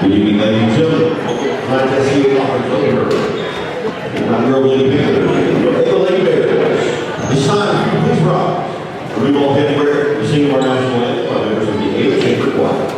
Good evening, ladies and gentlemen. Contest here offers over. Inaugural Lady Panthers, the Lady Bears. It's time, please rise. We will head where the singing of our national anthem by members of the Ava Chamber Choir.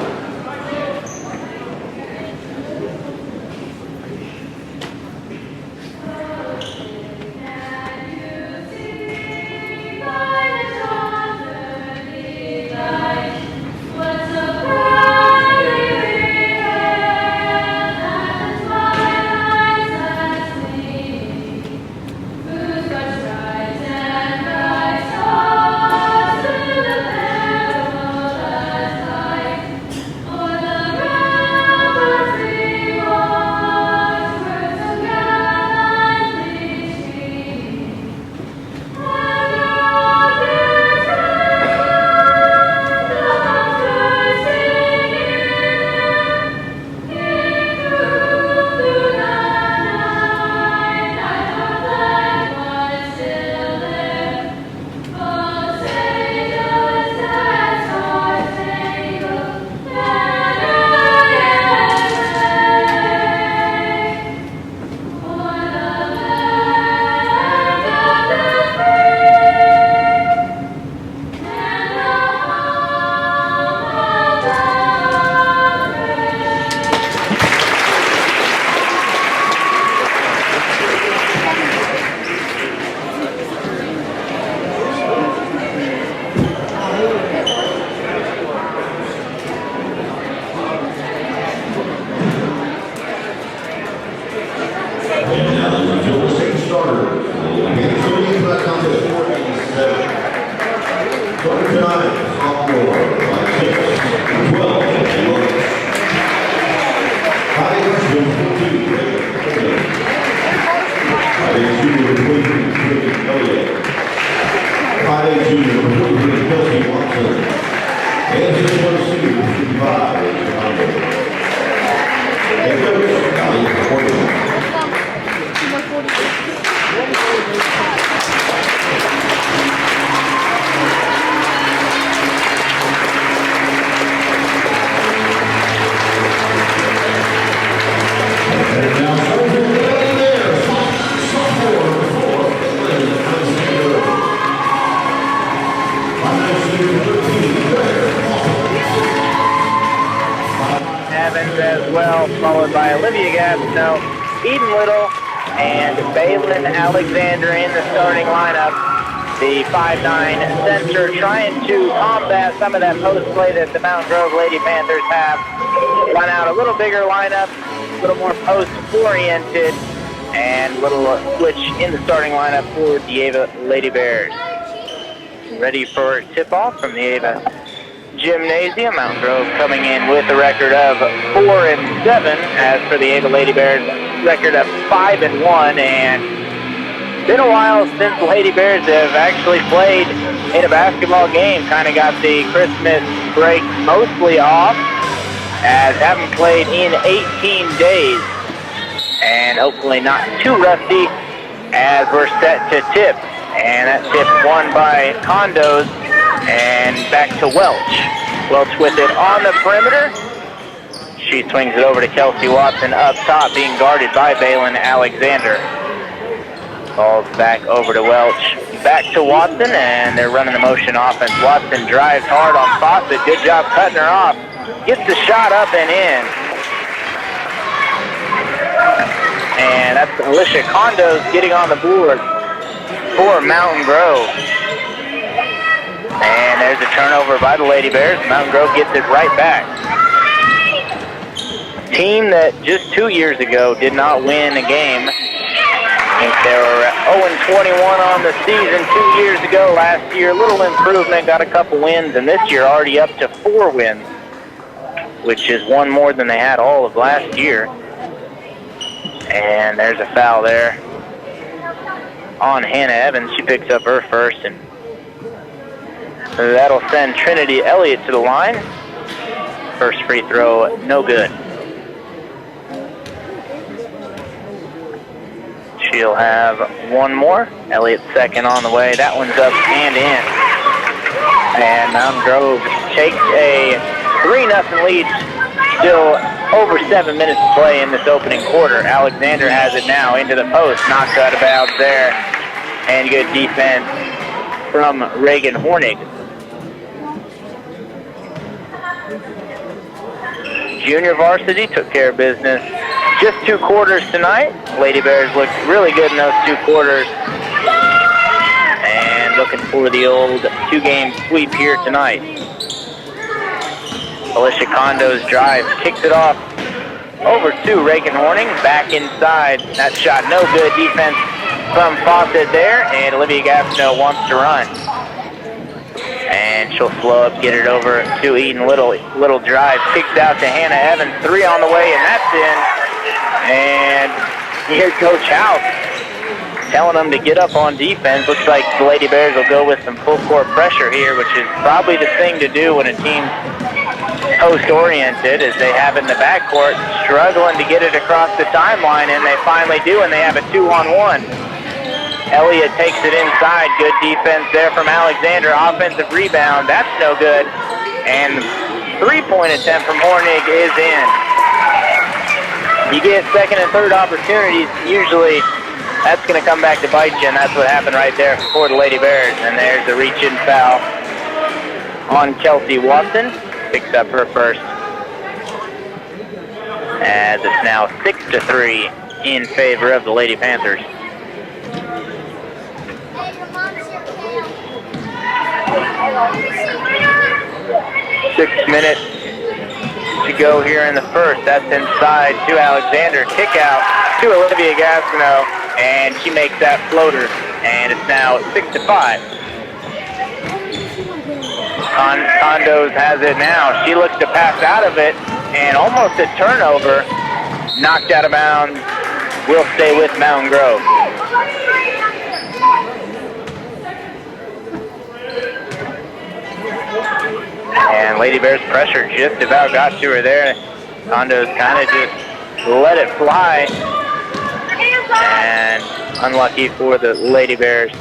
As well, followed by Olivia Gastineau, Eden Little, and Baylin Alexander in the starting lineup. The 5'9" center trying to combat some of that post play that the Mountain Grove Lady Panthers have. Run out a little bigger lineup, a little more post-oriented, and a little switch in the starting lineup for the Ava Lady Bears. Ready for tip-off from the Ava Gymnasium. Mountain Grove coming in with a record of 4-7. As for the Ava Lady Bears, record of 5-1. And been a while since the Lady Bears have actually played in a basketball game. Kind of got the Christmas break mostly off, as haven't played in 18 days. And hopefully not too rusty as we're set to tip. And that tip won by Condos. And back to Welch. Welch with it on the perimeter. She swings it over to Kelsey Watson up top, being guarded by Baylin Alexander. Balls back over to Welch. Back to Watson, and they're running the motion offense. Watson drives hard on Fawcett. Good job cutting her off. Gets the shot up and in. And that's Alicia Condos getting on the board for Mountain Grove. And there's a turnover by the Lady Bears. Mountain Grove gets it right back. Team that just 2 years ago did not win a game. I think they were 0-21 on the season 2 years ago. Last year, a little improvement, got a couple wins, and this year already up to 4 wins, which is one more than they had all of last year. And there's a foul there on Hannah Evans. She picks up her first, and that'll send Trinity Elliott to the line. First free throw, no good. She'll have one more. Elliott's second on the way. That one's up and in. And Mountain Grove takes a 3-0 lead. Still over 7 minutes to play in this opening quarter. Alexander has it now into the post, knocks out of bounds there, and good defense from Reagan Hornig. Junior varsity took care of business. Just 2 quarters tonight. Lady Bears looked really good in those 2 quarters. And looking for the old 2-game sweep here tonight. Alicia Condo's drive kicks it off over to Reagan Horning. Back inside. That shot no good. Defense from FORSYTH there. And Olivia Gastineau wants to run. And she'll slow up, get it over to Eden Little. Little drive, kicks out to Hannah Evans. 3 on the way, and that's in. And here's Coach House telling them to get up on defense. Looks like the Lady Bears will go with some full court pressure here, which is probably the thing to do when a team's post-oriented, as they have in the backcourt, struggling to get it across the timeline, and they finally do, and they have a 2-on-1. Elliott takes it inside. Good defense there from Alexander. Offensive rebound. That's no good. And 3-point attempt from Hornig is in. You get second and third opportunities, usually that's going to come back to bite you, and that's what happened right there for the Lady Bears. And there's a reach-in foul on Kelsey Watson. Picks up her first. As it's now 6-3 in favor of the Lady Panthers. 6 minutes to go here in the first. That's inside to Alexander. Kick out to Olivia Gastineau, and she makes that floater. And it's now 6-5. Condos has it now. She looks to pass out of it, and almost a turnover. Knocked out of bounds. Will stay with Mountain Grove. And Lady Bears pressure just about got to her there. Condos kind of just let it fly. And unlucky for the Lady Bears.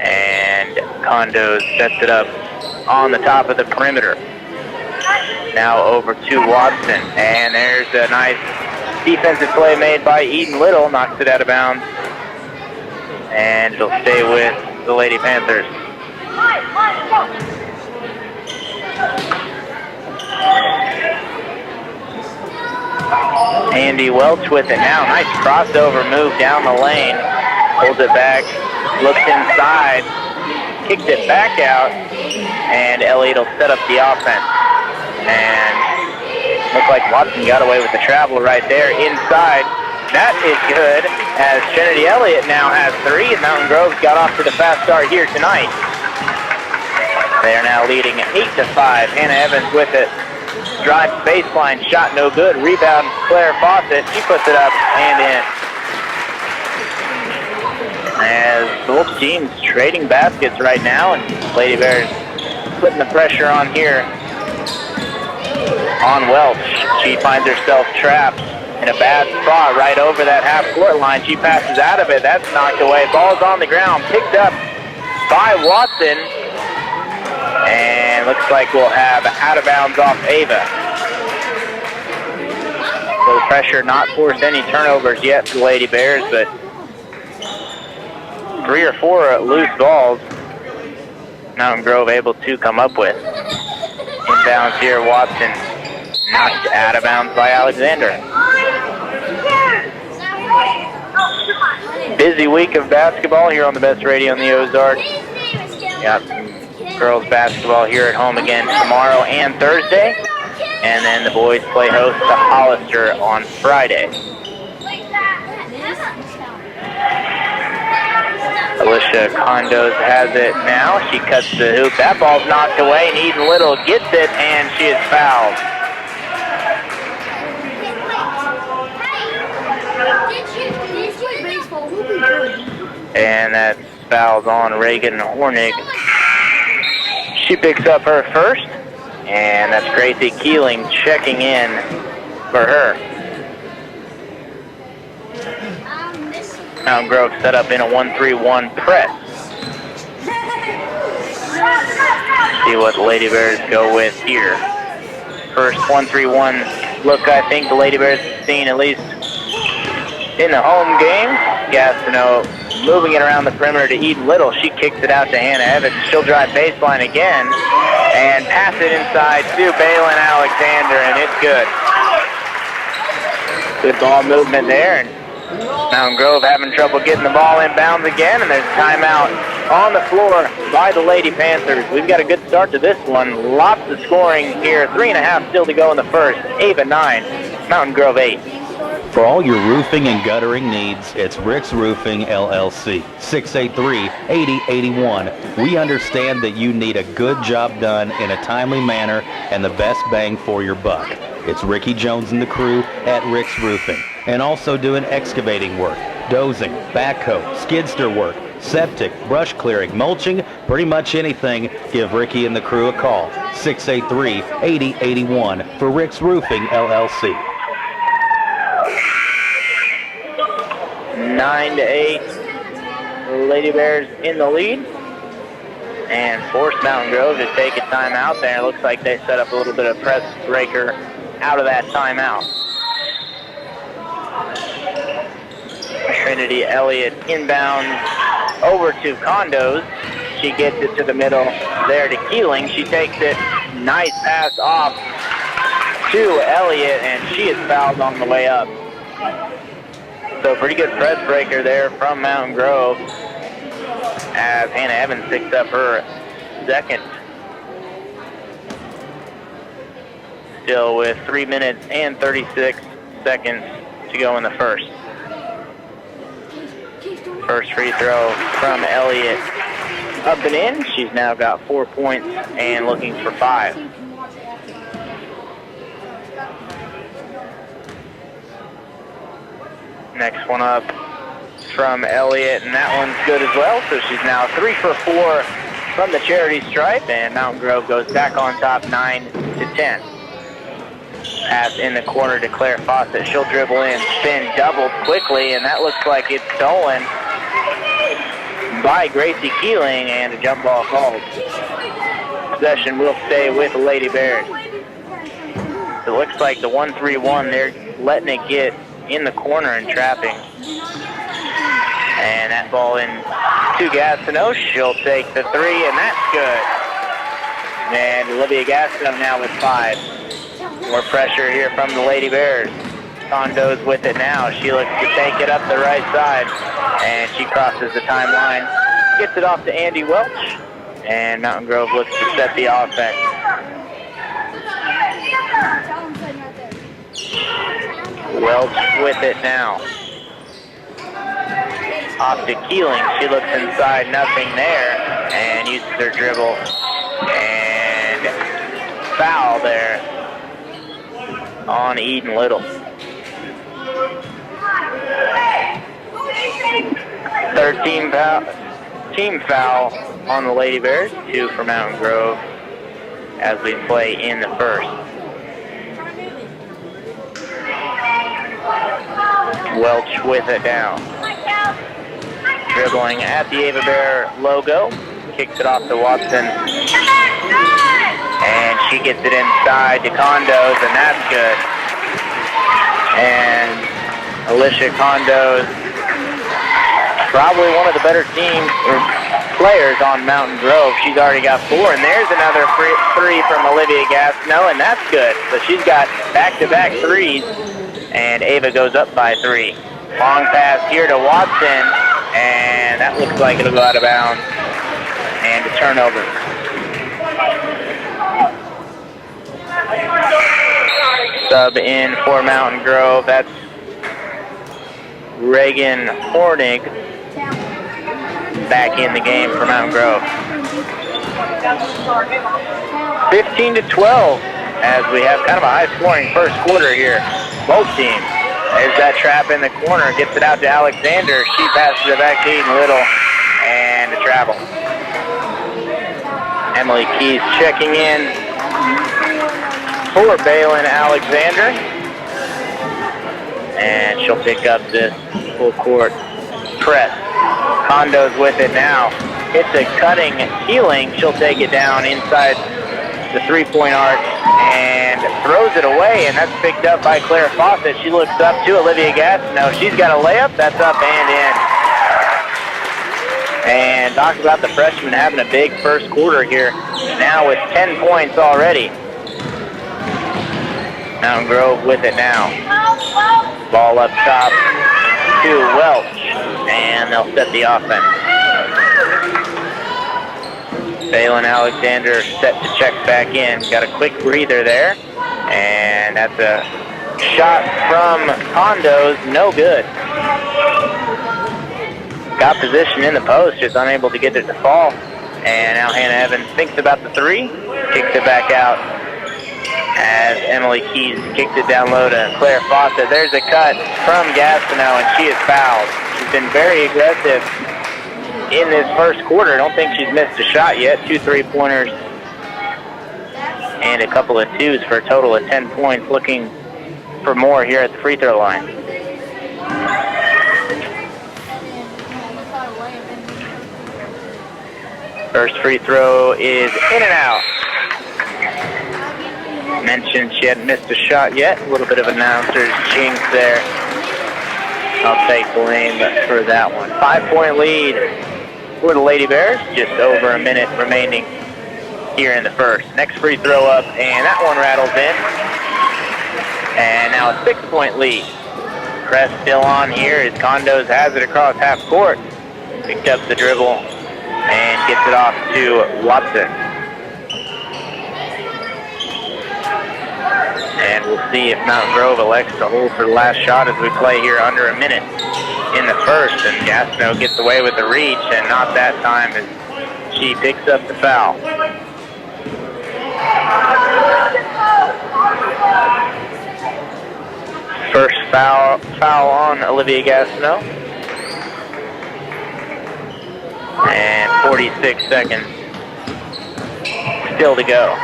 And Condos sets it up on the top of the perimeter. Now over to Watson. And there's a nice defensive play made by Eden Little. Knocks it out of bounds. And it'll stay with the Lady Panthers. Andy Welch with it now. Nice crossover move down the lane. Holds it back. Looks inside. Kicks it back out. And Elliott will set up the offense. And looks like Watson got away with the travel right there. Inside. That is good, as Trinity Elliott now has 3, and Mountain Grove's got off to the fast start here tonight. They are now leading 8-5. Hannah Evans with it. Drive baseline, shot no good. Rebound, Claire FORSYTH. She puts it up and in. As both teams trading baskets right now, and Lady Bears putting the pressure on here on Welch. She finds herself trapped in a bad spot right over that half-court line. She passes out of it. That's knocked away. Ball's on the ground. Picked up by Watson. And looks like we'll have out of bounds off Ava. So the pressure not forced any turnovers yet for the Lady Bears, but 3 or 4 loose balls Mountain Grove able to come up with. Inbounds here, Watson knocked out of bounds by Alexander. Busy week of basketball here on the best radio in the Ozarks. Got girls basketball here at home again tomorrow and Thursday. And then the boys play host to Hollister on Friday. Alicia Condos has it now. She cuts the hoop. That ball's knocked away, and Eden Little gets it, and she is fouled. And that foul's on Reagan Hornig. She picks up her first, and that's Gracie Keeling checking in for her. Mountain Grove set up in a 1-3-1 press. See what the Lady Bears go with here. first 1-3-1 look I think the Lady Bears have seen, at least in the home game. Gastineau moving it around the perimeter to Eden Little. She kicks it out to Hannah Evans. She'll drive baseline again and pass it inside to Baylin Alexander, and it's good. Good ball movement there, and Mountain Grove having trouble getting the ball inbounds again, and there's a timeout on the floor by the Lady Panthers. We've got a good start to this one. Lots of scoring here. 3.5 still to go in the first. Ava 9, Mountain Grove 8. For all your roofing and guttering needs, it's Rick's Roofing, LLC, 683-8081. We understand that you need a good job done in a timely manner and the best bang for your buck. It's Ricky Jones and the crew at Rick's Roofing. And also doing excavating work, dozing, backhoe, skidster work, septic, brush clearing, mulching, pretty much anything. Give Ricky and the crew a call, 683-8081 for Rick's Roofing, LLC. 9-8, Lady Bears in the lead, and force Mountain Grove to take a timeout there. Looks like they set up a little bit of press breaker out of that timeout. Trinity Elliott inbound over to Condos. She gets it to the middle there to Keeling. She takes it, nice pass off to Elliott, and she is fouled on the way up. So pretty good press breaker there from Mountain Grove as Hannah Evans picks up her second. Still with 3 minutes and 36 seconds to go in the first. First free throw from Elliott up and in. She's now got 4 points and looking for 5. Next one up from Elliott, and that one's good as well. So she's now 3 for 4 from the charity stripe, and Mountain Grove goes back on top 9-10. Pass in the corner to Claire Fawcett. She'll dribble in, spin, double quickly, and that looks like it's stolen by Gracie Keeling, and a jump ball called. Possession will stay with the Lady Bears. It looks like the 1-3-1, they're letting it get in the corner and trapping. And that ball in to Gastineau. She'll take the 3, and that's good. And Olivia Gastineau now with 5. More pressure here from the Lady Bears. Condos with it now. She looks to take it up the right side, and she crosses the timeline. Gets it off to Andy Welch, and Mountain Grove looks to set the offense. Welch with it now. Off to Keeling. She looks inside, nothing there, and uses her dribble. And foul there on Eden Little. 13 team foul on the Lady Bears, 2 for Mountain Grove as we play in the first. Welch with it now. Dribbling at the Ava Bear logo. Kicks it off to Watson. And she gets it inside to Condos, and that's good. And Alicia Condos, probably one of the better players on Mountain Grove. She's already got 4, and there's another 3 from Olivia Gastineau, and that's good. So she's got back-to-back 3s, and Ava goes up by 3. Long pass here to Watson, and that looks like it'll go out of bounds, and a turnover. Sub in for Mountain Grove. That's Reagan Hornig back in the game for Mountain Grove. 15-12 as we have kind of a high-scoring first quarter here. Both teams. There's that trap in the corner. Gets it out to Alexander. She passes it back to Eden Little. And a travel. Emily Keys checking in for Baylin Alexander. And she'll pick up this full court press. Condos with it now. It's a cutting Keeling. She'll take it down inside the three-point arc and throws it away, and that's picked up by Claire Fawcett. She looks up to Olivia Gastineau. She's got a layup. That's up and in. And talk about the freshman having a big first quarter here, now with 10 points already. Mountain Grove with it now. Ball up top to Welch, and they'll set the offense. Balin Alexander set to check back in. Got a quick breather there, and that's a shot from Condos, no good. Got position in the post, just unable to get it to fall. And now Hannah Evans thinks about the three, kicks it back out as Emily Keys kicked it down low to Claire Fawcett. There's a cut from Gastineau, and she is fouled. She's been very aggressive in this first quarter. I don't think she's missed a shot yet. 2 3-pointers and a couple of twos for a total of 10 points. Looking for more here at the free throw line. First free throw is in and out. Mentioned she hadn't missed a shot yet. A little bit of announcer's jinx there. I'll take blame for that one. 5-point lead for the Lady Bears. Just over a minute remaining here in the first. Next free throw up, and that one rattles in. And now a 6-point lead. Press still on here as Condos has it across half court. Picked up the dribble and gets it off to Watson. And we'll see if Mountain Grove elects to hold for the last shot as we play here under a minute in the first. And Gastineau gets away with the reach, and not that time as she picks up the foul. First foul on Olivia Gastineau. And 46 seconds still to go.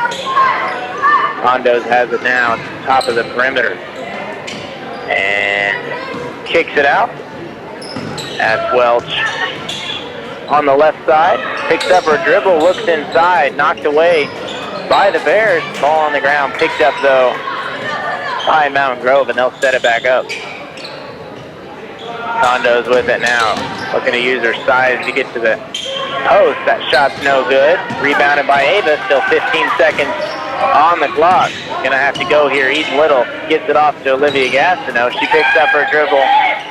Condos has it now at the top of the perimeter. And kicks it out. That's Welch on the left side. Picks up her dribble, looks inside, knocked away by the Bears. Ball on the ground, picked up though by Mountain Grove, and they'll set it back up. Condos with it now. Looking to use her size to get to the post. That shot's no good. Rebounded by Ava. Still 15 seconds on the clock. Gonna have to go here. Eden Little gets it off to Olivia Gastineau. She picks up her dribble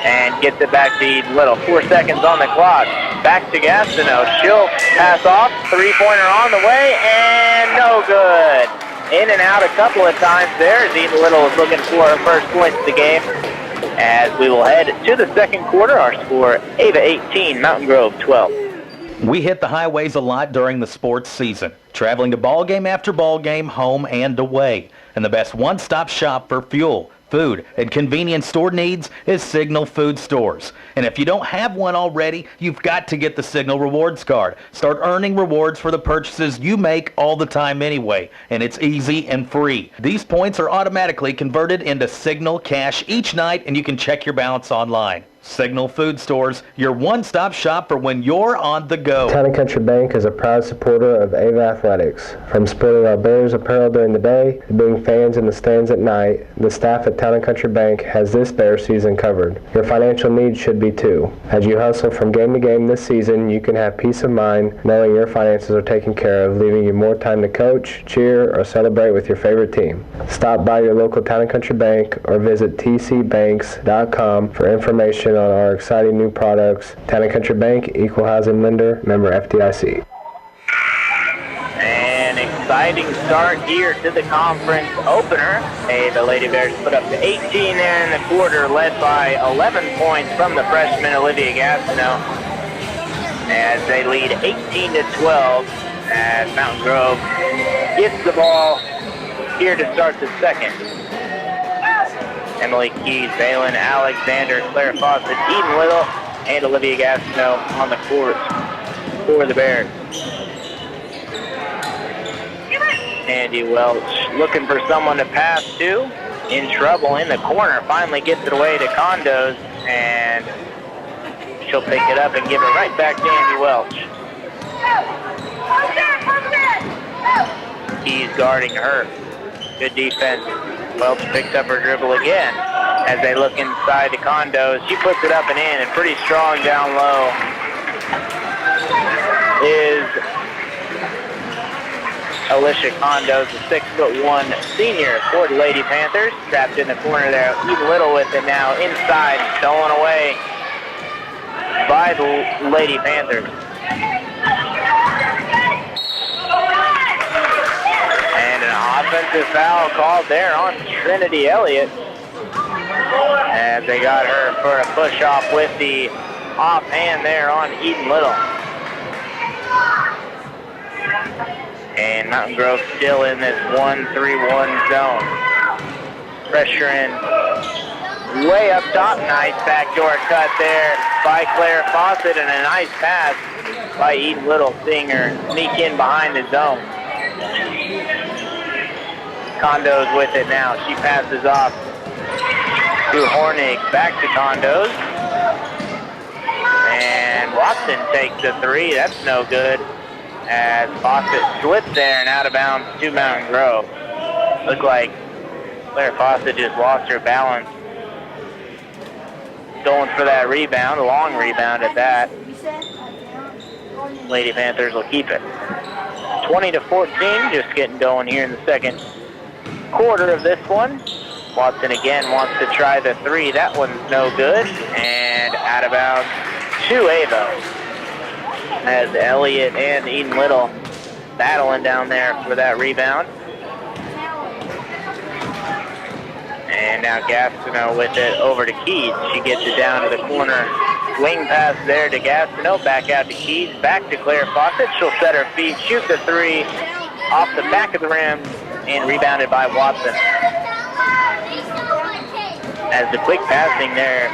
and gets it back to Eden Little. 4 seconds on the clock. Back to Gastineau. She'll pass off. 3-pointer on the way, and no good. In and out a couple of times there as Eden Little is looking for her first points of the game. As we will head to the second quarter, our score, Ava 18, Mountain Grove 12. We hit the highways a lot during the sports season, traveling to ball game after ball game, home and away. And the best one-stop shop for fuel, food, and convenience store needs is Signal Food Stores. And if you don't have one already, you've got to get the Signal Rewards Card. Start earning rewards for the purchases you make all the time anyway, and it's easy and free. These points are automatically converted into Signal cash each night, and you can check your balance online. Signal Food Stores, your one-stop shop for when you're on the go. Town & Country Bank is a proud supporter of Ava Athletics. From sporting our Bears apparel during the day to being fans in the stands at night, the staff at Town & Country Bank has this Bear season covered. Your financial needs should be too. As you hustle from game to game this season, you can have peace of mind knowing your finances are taken care of, leaving you more time to coach, cheer, or celebrate with your favorite team. Stop by your local Town & Country Bank or visit tcbanks.com for information on our exciting new products. Town & Country Bank, equal housing lender, member FDIC. An exciting start here to the conference opener. The Lady Bears put up to 18 there in the quarter, led by 11 points from the freshman Olivia Gastineau, as they lead 18-12 as Mountain Grove gets the ball here to start the second. Emily Keys, Balin Alexander, Claire Fawcett, Eden Little, and Olivia Gastineau on the court for the Bears. Andy Welch looking for someone to pass to. In trouble in the corner. Finally gets it away to Condos, and she'll pick it up and give it right back to Andy Welch. Keys guarding her. Good defense. Welch picks up her dribble again as they look inside the condos. She puts it up and in, and pretty strong down low is Alicia Condos, the 6'1" senior for the Lady Panthers. Trapped in the corner there. Eden Little with it now inside, stolen away by the Lady Panthers. And an offensive foul called there on Trinity Elliott as they got her for a push off with the offhand there on Eden Little. And Mountain Grove still in this 1-3-1 zone. Pressure in way up top. Nice backdoor cut there by Claire Fawcett, and a nice pass by Eden Little, seeing her sneak in behind the zone. Condos with it now. She passes off to Hornig. Back to Condos. And Watson takes the three. That's no good, as Fawcett slips there and out of bounds to Mountain Grove. Looked like Claire Fawcett just lost her balance. Going for that rebound, a long rebound at that. Lady Panthers will keep it. 20-14, just getting going here in the second quarter of this one. Watson again wants to try the three. That one's no good, and out of bounds to Ava, as Elliott and Eden Little battling down there for that rebound. And now Gastineau with it over to Keys. She gets it down to the corner. Wing pass there to Gastineau. Back out to Keys. Back to Claire Fawcett. She'll set her feet, shoot the three off the back of the rim, and rebounded by Watson. As the quick passing there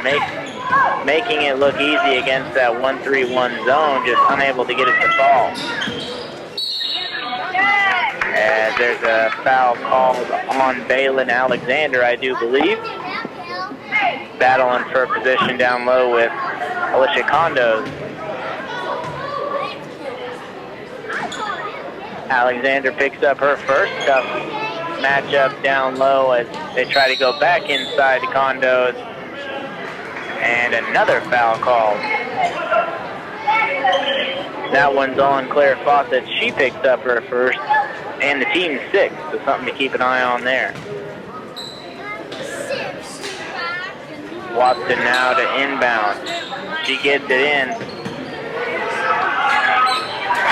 making it look easy against that 1-3-1 zone, just unable to get it to fall. As there's a foul called on Balin Alexander, I do believe. Battling for position down low with Alicia Condos. Alexander picks up her first. Tough matchup down low as they try to go back inside the Condos. And another foul called. That one's on Claire Fawcett. She picks up her first, and the team's 6, so something to keep an eye on there. Watson now to inbound. She gets it in.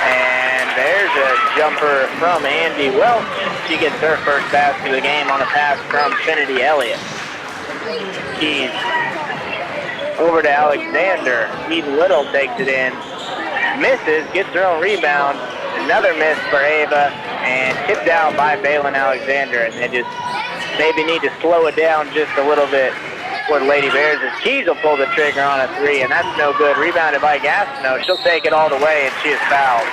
And there's a jumper from Andy Welch. She gets her first basket of the game on a pass from Trinity Elliott. Keys over to Alexander. Eden Little takes it in. Misses, gets her own rebound. Another miss for Ava, and tipped out by Balin Alexander. And they just maybe need to slow it down just a little bit for the Lady Bears, as Keys will pull the trigger on a three, and that's no good. Rebounded by Gastineau. She'll take it all the way, and she is fouled.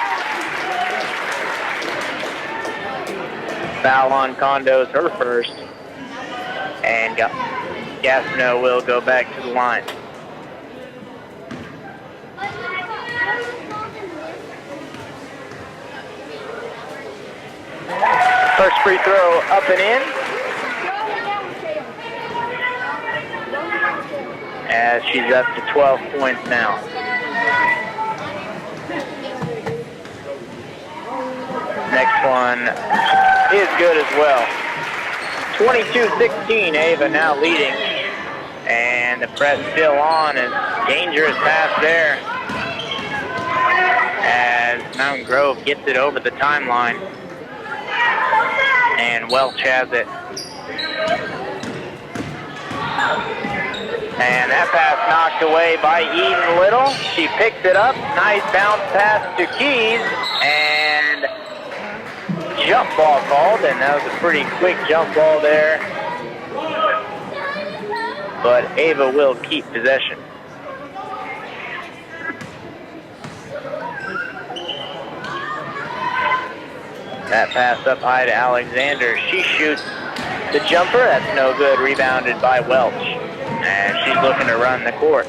Foul on Condos, her first. And Gastineau will go back to the line. First free throw up and in, as she's up to 12 points now. Next one is good as well. 22-16, Ava now leading. And the press still on, and dangerous pass there as Mountain Grove gets it over the timeline. And Welch has it. And that pass knocked away by Eden Little. She picks it up. Nice bounce pass to Keys. And jump ball called. And that was a pretty quick jump ball there. But Ava will keep possession. That pass up high to Alexander. She shoots the jumper. That's no good. Rebounded by Welch. And she's looking to run the court.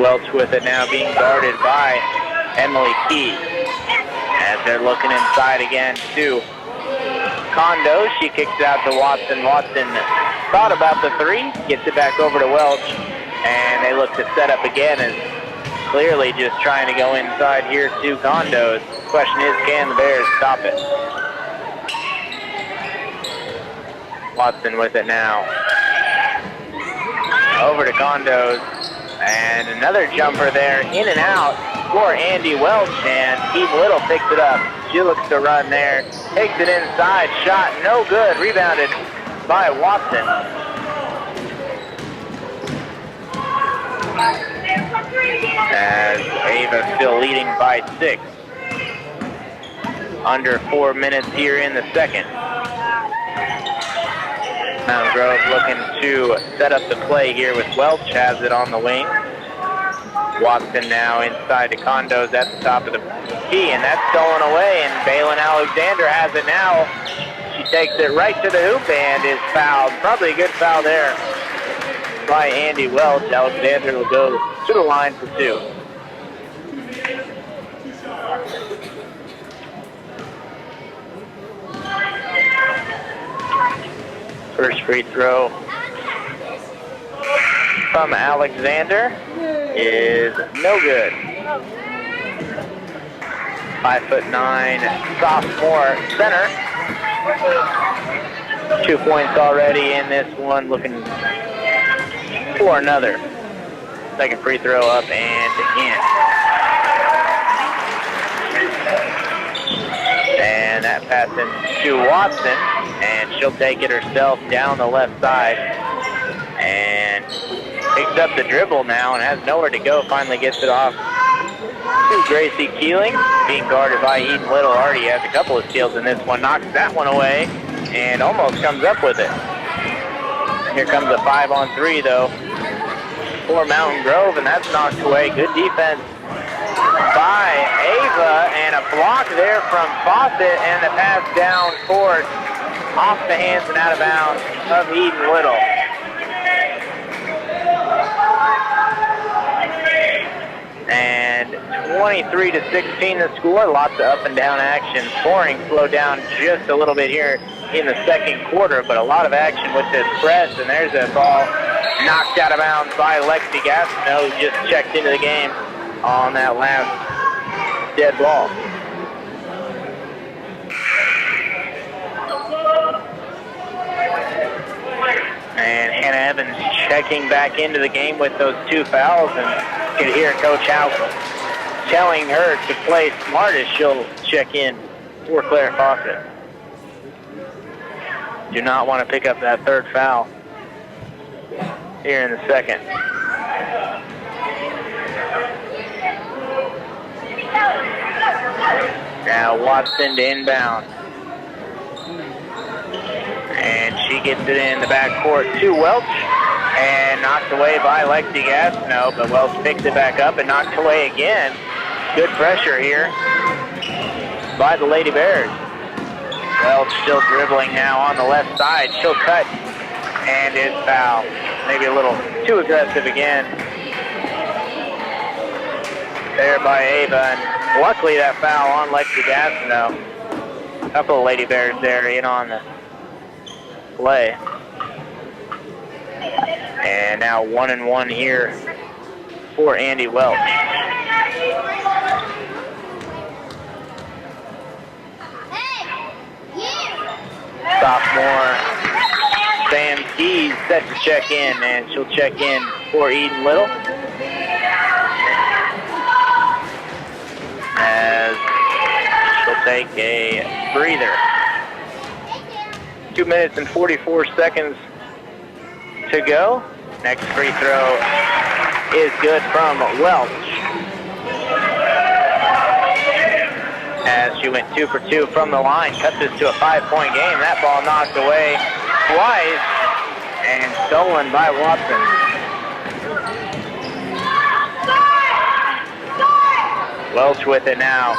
Welch with it now, being guarded by Emily Key. As they're looking inside again to Kondo. She kicks it out to Watson. Watson thought about the three, gets it back over to Welch, and they look to set up again, as clearly just trying to go inside here to Kondos. Question is, can the Bears stop it? Watson with it now. Over to Kondos, and another jumper there, in and out for Andy Welch, and Eve Little picks it up. She looks to run there, takes it inside, shot no good, rebounded by Watson. As Ava still leading by 6. Under 4 minutes here in the second. Mountain Grove looking to set up the play here with Welch, has it on the wing. Watson now inside to Kondos at the top of the key, and that's stolen away, and Baylin Alexander has it now. She takes it right to the hoop and is fouled. Probably a good foul there by Andy Welch. Alexander will go to the line for 2. First free throw from Alexander is no good. 5'9" sophomore center. 2 points already in this one, looking for another. Second free throw up and in. And that pass into Watson, and she'll take it herself down the left side. And picks up the dribble now and has nowhere to go. Finally gets it off to Gracie Keeling, being guarded by Eden Little. Already has a couple of steals in this one. Knocks that one away and almost comes up with it. Here comes a 5-on-3 though for Mountain Grove, and that's knocked away. Good defense by Ava, and a block there from Fawcett, and the pass down court off the hands and out of bounds of Eden Little. And 23-16 the score. Lots of up and down action. Scoring slowed down just a little bit here in the second quarter, but a lot of action with this press. And there's a ball knocked out of bounds by Lexi Gastineau, who just checked into the game on that last dead ball. And Hannah Evans checking back into the game with those 2 fouls, and you can hear Coach House telling her to play smart as she'll check in for Claire Fawcett. Do not want to pick up that 3rd foul here in the second. Now Watson to inbound. And she gets it in the backcourt to Welch, and knocked away by Lexi Gastineau, but Welch picks it back up and knocked away again. Good pressure here by the Lady Bears. Welch still dribbling now on the left side. She'll cut and is fouled. Maybe a little too aggressive again there by Ava, and luckily that foul on Lexi Gastineau. A couple of Lady Bears there in on the play. And now 1-1 here for Andy Welch. Sophomore Sam Keys set to check in, and she'll check in for Eden Little. As she'll take a breather. 2 minutes and 44 seconds to go. Next free throw is good from Welch. As she went 2 for 2 from the line, cut this to a 5-point game. That ball knocked away twice and stolen by Watson. Welch with it now.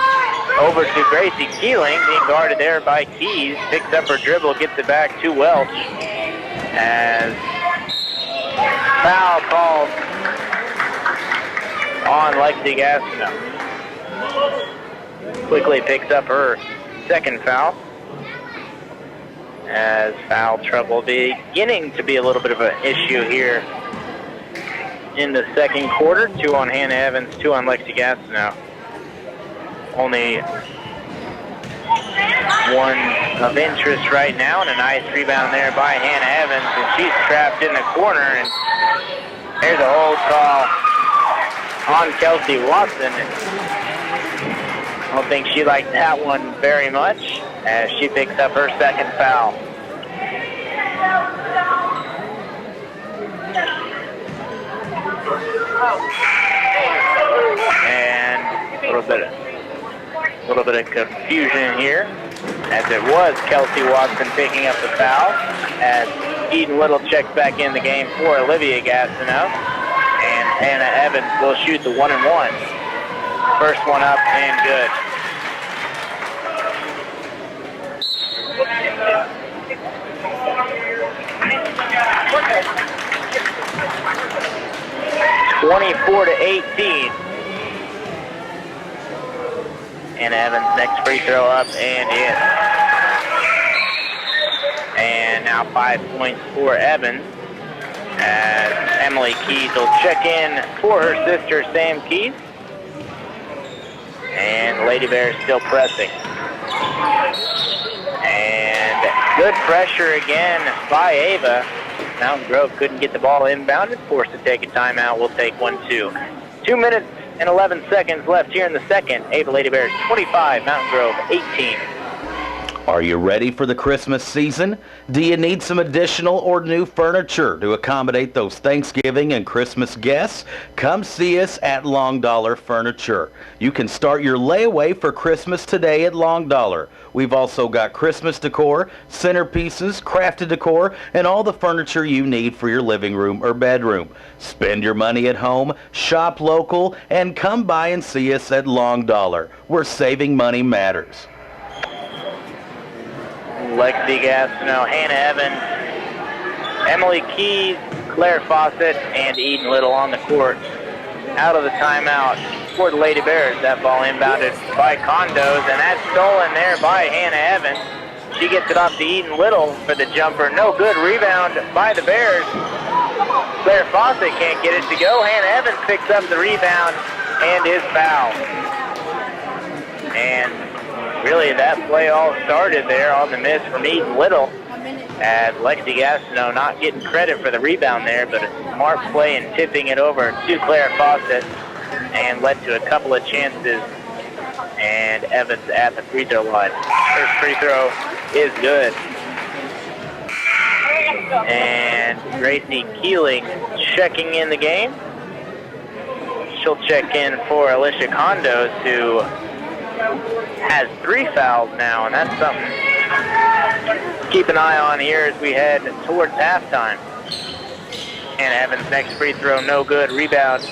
Over to Gracie Keeling, being guarded there by Keys. Picks up her dribble, gets it back to Welch. As foul called on Lexi Gastineau. Quickly picks up her second foul, as foul trouble beginning to be a little bit of an issue here in the second quarter. 2 on Hannah Evans, 2 on Lexi Gastineau. Only one of interest right now, and a nice rebound there by Hannah Evans, and she's trapped in the corner, and there's a hold call on Kelsey Watson. I don't think she liked that one very much, as she picks up her second foul. And a little bit of confusion here, as it was Kelsey Watson picking up the foul, as Eden Little checks back in the game for Olivia Gastineau, and Hannah Evans will shoot the 1-and-1. First one up and good. (24 to 18). And Evans' next free throw up and in. And now 5 points for Evans, as Emily Keys will check in for her sister Sam Keys. And Lady Bears still pressing. And good pressure again by Ava. Mountain Grove couldn't get the ball inbounded, forced to take a timeout. We'll take 1-2. 2 minutes and 11 seconds left here in the second. Ava Lady Bears 25, Mountain Grove 18. Are you ready for the Christmas season? Do you need some additional or new furniture to accommodate those Thanksgiving and Christmas guests? Come see us at Long Dollar Furniture. You can start your layaway for Christmas today at Long Dollar. We've also got Christmas decor, centerpieces, crafted decor, and all the furniture you need for your living room or bedroom. Spend your money at home, shop local, and come by and see us at Long Dollar, where saving money matters. Lexi Gastineau, Hannah Evans, Emily Keys, Claire Fawcett, and Eden Little on the court. Out of the timeout for the Lady Bears. That ball inbounded by Condos, and that's stolen there by Hannah Evans. She gets it off to Eden Little for the jumper. No good. Rebound by the Bears. Claire Fawcett can't get it to go. Hannah Evans picks up the rebound and is fouled. And really, that play all started there on the miss from Eden Little, as Lexi Gastineau not getting credit for the rebound there, but a smart play in tipping it over to Claire Fawcett, and led to a couple of chances, and Evans at the free throw line. First free throw is good. And Gracie Keeling checking in the game. She'll check in for Alicia Condos, who has 3 fouls now, and that's something to keep an eye on here as we head towards halftime. And Evans' next free throw, no good. Rebound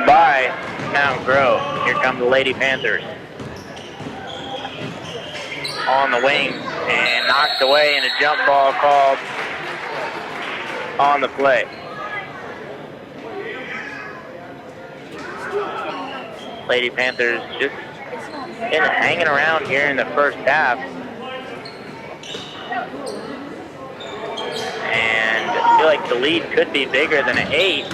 by Mountain Grove. Here come the Lady Panthers. On the wing, and knocked away, and a jump ball called on the play. Lady Panthers just been hanging around here in the first half. And I feel like the lead could be bigger than an 8.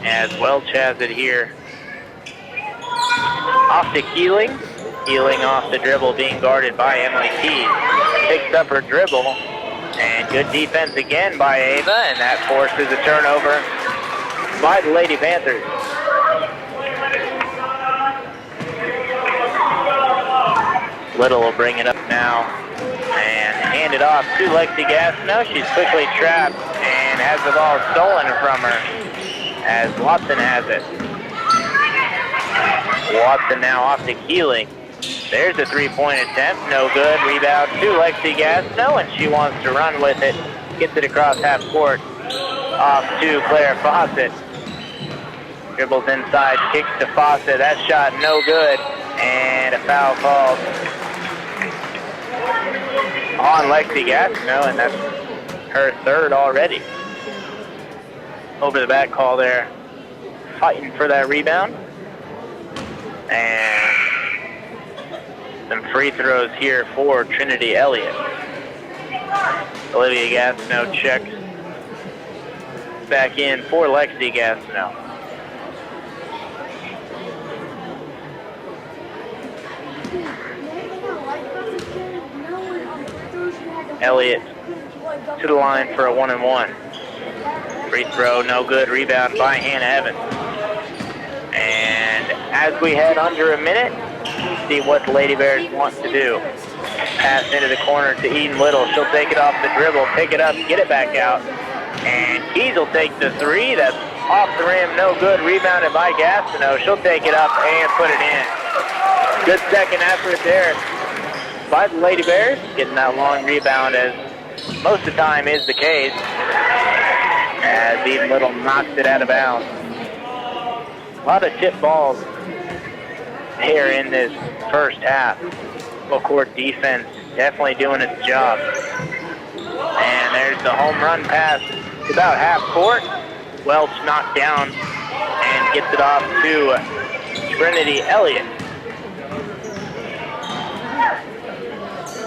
As Welch has it here. Off to Keeling. Keeling off the dribble, being guarded by Emily Keys. Picks up her dribble. And good defense again by Ava, and that forces a turnover by the Lady Panthers. Little will bring it up now and hand it off to Lexi Gastineau. She's quickly trapped and has the ball stolen from her, as Watson has it. Watson now off to Keeling. There's a 3-point attempt, no good. Rebound to Lexi Gastineau, and she wants to run with it. Gets it across half court, off to Claire Fawcett. Dribbles inside, kicks to Fawcett. That shot no good, and a foul called on Lexi Gastineau, and that's her third already. over the back call there, fighting for that rebound. And some free throws here for Trinity Elliott. Olivia Gastineau checks back in for Lexi Gastineau. Elliott to the line for a 1-and-1. Free throw, no good. Rebound by Hannah Evans. And as we head under a minute, see what the Lady Bears want to do. Pass into the corner to Eden Little. She'll take it off the dribble, pick it up, get it back out. And Keys will take the three. That's off the rim, no good. Rebounded by Gastineau. She'll take it up and put it in. Good second effort there by the Lady Bears, getting that long rebound as most of the time is the case, as Eden Little knocks it out of bounds. A lot of tip balls here in this first half. Full court defense definitely doing its job. And there's the home run pass to about half court. Welch knocked down and gets it off to Trinity Elliott.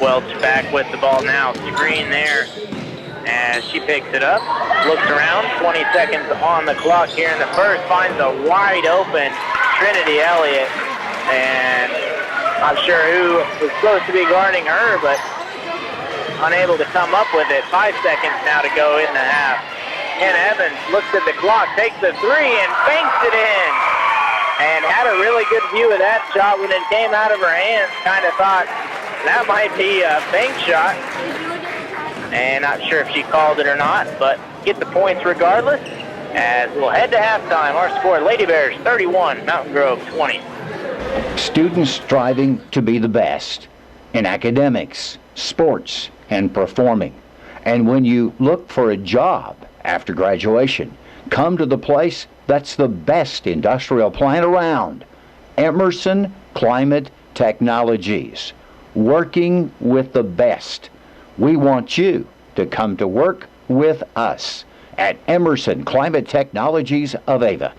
Welch back with the ball now. Screen there as she picks it up. Looks around. 20 seconds on the clock here in the first. Finds a wide open Trinity Elliott. And not sure who was supposed to be guarding her, but unable to come up with it. 5 seconds now to go in the half. Hannah Evans looks at the clock, takes the three, and banks it in. And had a really good view of that shot when it came out of her hands. Kind of thought that might be a bank shot. And not sure if she called it or not, but get the points regardless. As we'll head to halftime. Our score, Lady Bears 31, Mountain Grove 20. Students striving to be the best in academics, sports, and performing. And when you look for a job after graduation, come to the place that's the best industrial plant around, Emerson Climate Technologies. Working with the best. We want you to come to work with us at Emerson Climate Technologies of Ava.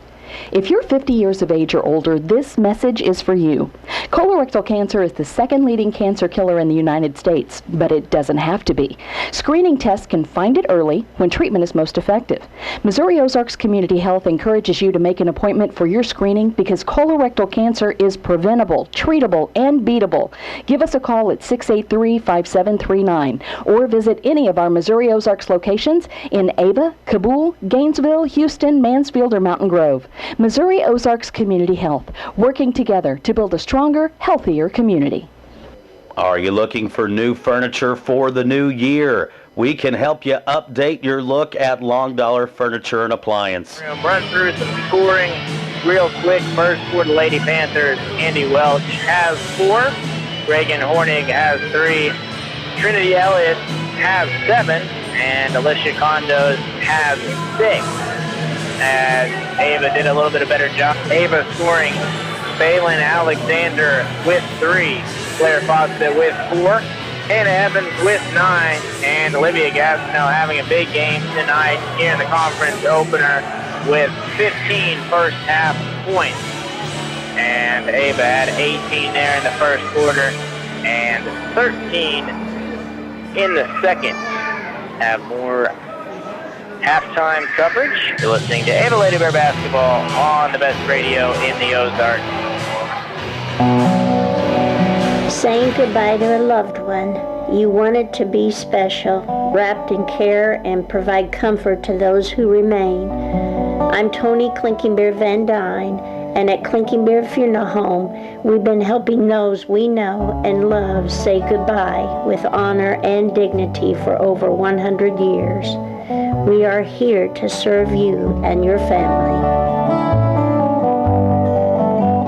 If you're 50 years of age or older, this message is for you. Colorectal cancer is the second leading cancer killer in the United States, but it doesn't have to be. Screening tests can find it early when treatment is most effective. Missouri Ozarks Community Health encourages you to make an appointment for your screening because colorectal cancer is preventable, treatable, and beatable. Give us a call at 683-5739 or visit any of our Missouri Ozarks locations in Ava, Kabul, Gainesville, Houston, Mansfield, or Mountain Grove. Missouri Ozarks Community Health, working together to build a stronger, healthier community. Are you looking for new furniture for the new year? We can help you update your look at Long Dollar Furniture and Appliance. We're going to run through some scoring real quick. First for the Lady Panthers, Andy Welch has 4. Reagan Hornig has 3. Trinity Elliott has 7. And Alicia Condos has 6. As Ava did a little bit of better job. Ava scoring. Balin Alexander with 3. Claire Fawcett with 4. Hannah Evans with 9. And Olivia Gastineau having a big game tonight here in the conference opener with 15 first half points. And Ava had 18 there in the first quarter and 13 in the second. Have more halftime coverage. You're listening to Ava Lady Bear Basketball on the best radio in the Ozarks. Saying goodbye to a loved one. You want it to be special, wrapped in care and provide comfort to those who remain. I'm Tony Clinking Bear Van Dyne, and at Clinking Bear Funeral Home, we've been helping those we know and love say goodbye with honor and dignity for over 100 years. We are here to serve you and your family.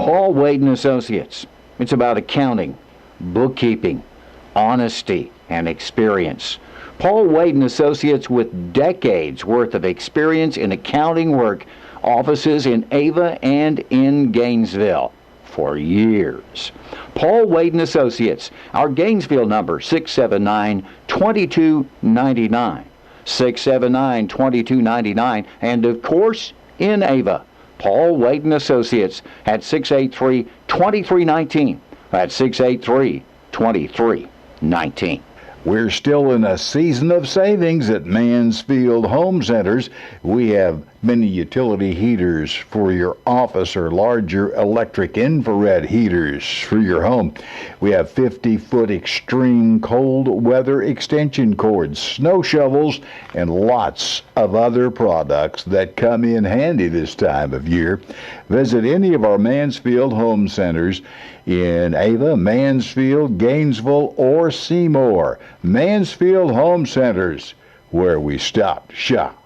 Paul Wade & Associates. It's about accounting, bookkeeping, honesty, and experience. Paul Wade & Associates, with decades worth of experience in accounting work, offices in Ava and in Gainesville for years. Paul Wade & Associates, our Gainesville number 679-2299. 679-2299. And, of course, in Ava, Paul Wade & Associates at 683-2319. That's 683-2319. We're still in a season of savings at Mansfield Home Centers. We have many utility heaters for your office or larger electric infrared heaters for your home. We have 50-foot extreme cold weather extension cords, snow shovels, and lots of other products that come in handy this time of year. Visit any of our Mansfield Home Centers in Ava, Mansfield, Gainesville, or Seymour. Mansfield Home Centers, where we stop to shop.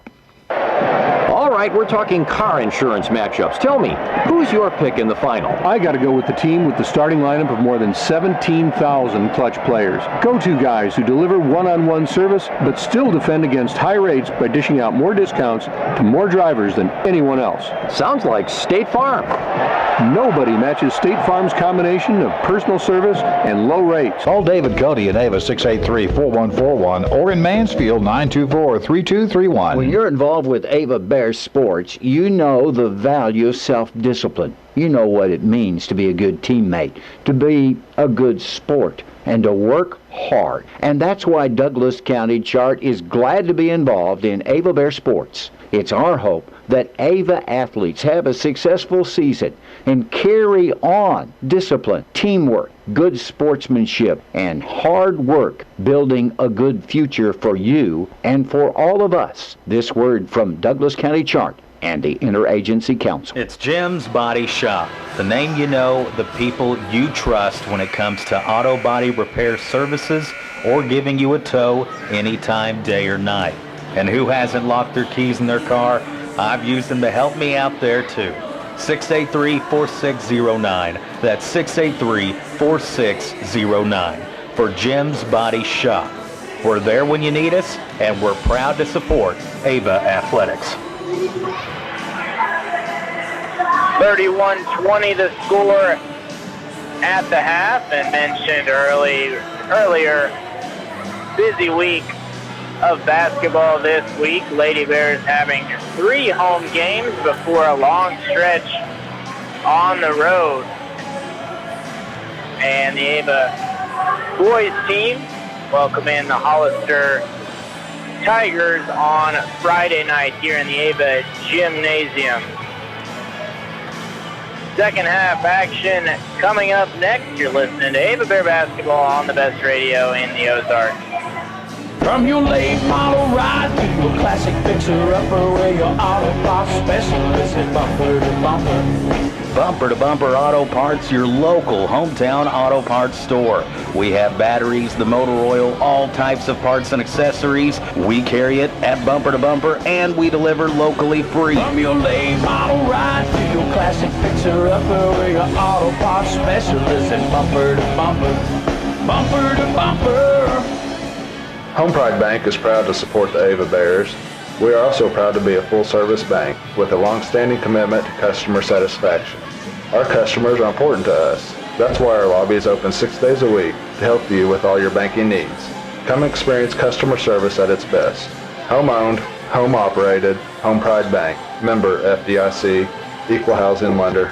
All right, we're talking car insurance matchups. Tell me, who's your pick in the final? I got to go with the team with the starting lineup of more than 17,000 clutch players. Go-to guys who deliver one-on-one service but still defend against high rates by dishing out more discounts to more drivers than anyone else. Sounds like State Farm. Nobody matches State Farm's combination of personal service and low rates. Call David Cody in Ava 683-4141 or in Mansfield 924-3231. When you're involved with Ava Bear Sports, you know the value of self-discipline. You know what it means to be a good teammate, to be a good sport, and to work hard. And that's why Douglas County Chart is glad to be involved in Ava Bear Sports. It's our hope that Ava athletes have a successful season and carry on discipline, teamwork, good sportsmanship, and hard work, building a good future for you and for all of us. This word from Douglas County Chart and the Interagency Council. It's Jim's Body Shop, the name you know, the people you trust when it comes to auto body repair services or giving you a tow anytime, day or night. And who hasn't locked their keys in their car? I've used them to help me out there too. 683-4609. That's 683-4609 for Jim's Body Shop. We're there when you need us, and we're proud to support Ava Athletics. 31-20 the score at the half, and mentioned earlier, busy week of basketball this week. Lady Bears having 3 home games before a long stretch on the road. And the Ava boys team welcome in the Hollister Tigers on Friday night here in the Ava Gymnasium. Second half action coming up next. You're listening to Ava Bear Basketball on the best radio in the Ozarks. From your late model ride to your classic fixer-upper, where your auto parts specialist is bumper to bumper. Bumper to Bumper Auto Parts, your local hometown auto parts store. We have batteries, the motor oil, all types of parts and accessories. We carry it at Bumper to Bumper, and we deliver locally free. From your late model ride to your classic fixer-upper, where your auto parts specialist is bumper to bumper. Bumper to bumper. Home Pride Bank is proud to support the Ava Bears. We are also proud to be a full-service bank with a long-standing commitment to customer satisfaction. Our customers are important to us. That's why our lobby is open 6 days a week to help you with all your banking needs. Come experience customer service at its best. Home-owned, home-operated, Home Pride Bank. Member FDIC, Equal Housing Lender.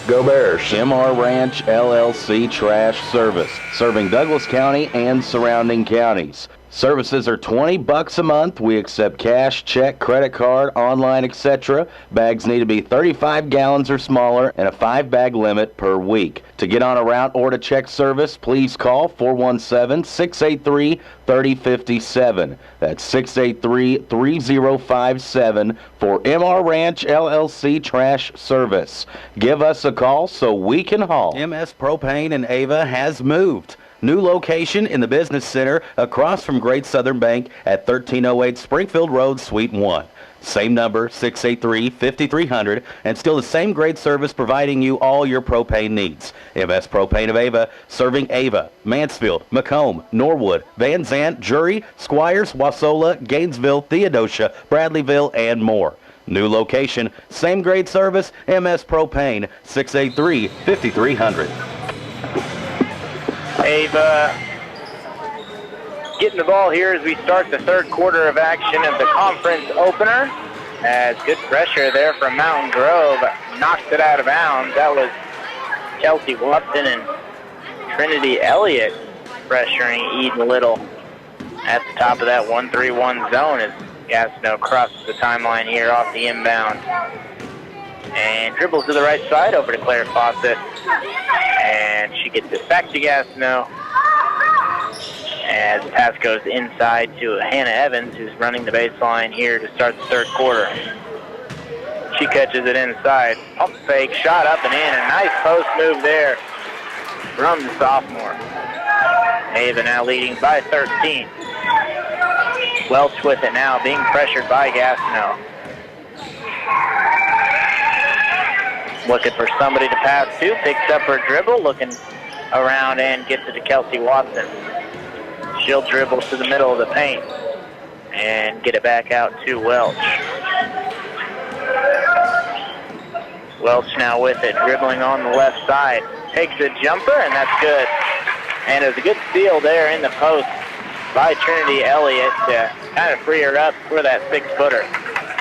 Go Bears! MR Ranch LLC Trash Service, serving Douglas County and surrounding counties. Services are $20 a month. We accept cash, check, credit card, online, etc. Bags need to be 35 gallons or smaller and a 5-bag limit per week. To get on a route or to check service, please call 417-683-3057. That's 683-3057 for MR Ranch LLC Trash Service. Give us a call so we can haul. MS Propane in Ava has moved. New location in the Business Center across from Great Southern Bank at 1308 Springfield Road, Suite 1. Same number, 683-5300, and still the same great service providing you all your propane needs. MS Propane of Ava, serving Ava, Mansfield, Macomb, Norwood, Van Zant, Drury, Squires, Wasola, Gainesville, Theodosia, Bradleyville, and more. New location, same great service, MS Propane, 683-5300. Ava getting the ball here as we start the third quarter of action of the conference opener. As good pressure there from Mountain Grove, knocks it out of bounds. That was Kelsey Watson and Trinity Elliott pressuring Eden Little at the top of that 1-3-1 zone as Gastineau crosses the timeline here off the inbound. And dribbles to the right side over to Claire Fawcett. And she gets it back to Gastineau as the pass goes inside to Hannah Evans, who's running the baseline here to start the third quarter. She catches it inside. Pump fake, shot up and in. A nice post move there from the sophomore. Ava now leading by 13. Welch with it now, being pressured by Gastineau. Looking for somebody to pass to, picks up her dribble, looking around and gets it to Kelsey Watson. She'll dribble to the middle of the paint and get it back out to Welch. Welch now with it, dribbling on the left side. Takes a jumper, and that's good. And there's a good steal there in the post by Trinity Elliott to kind of free her up for that 6-footer.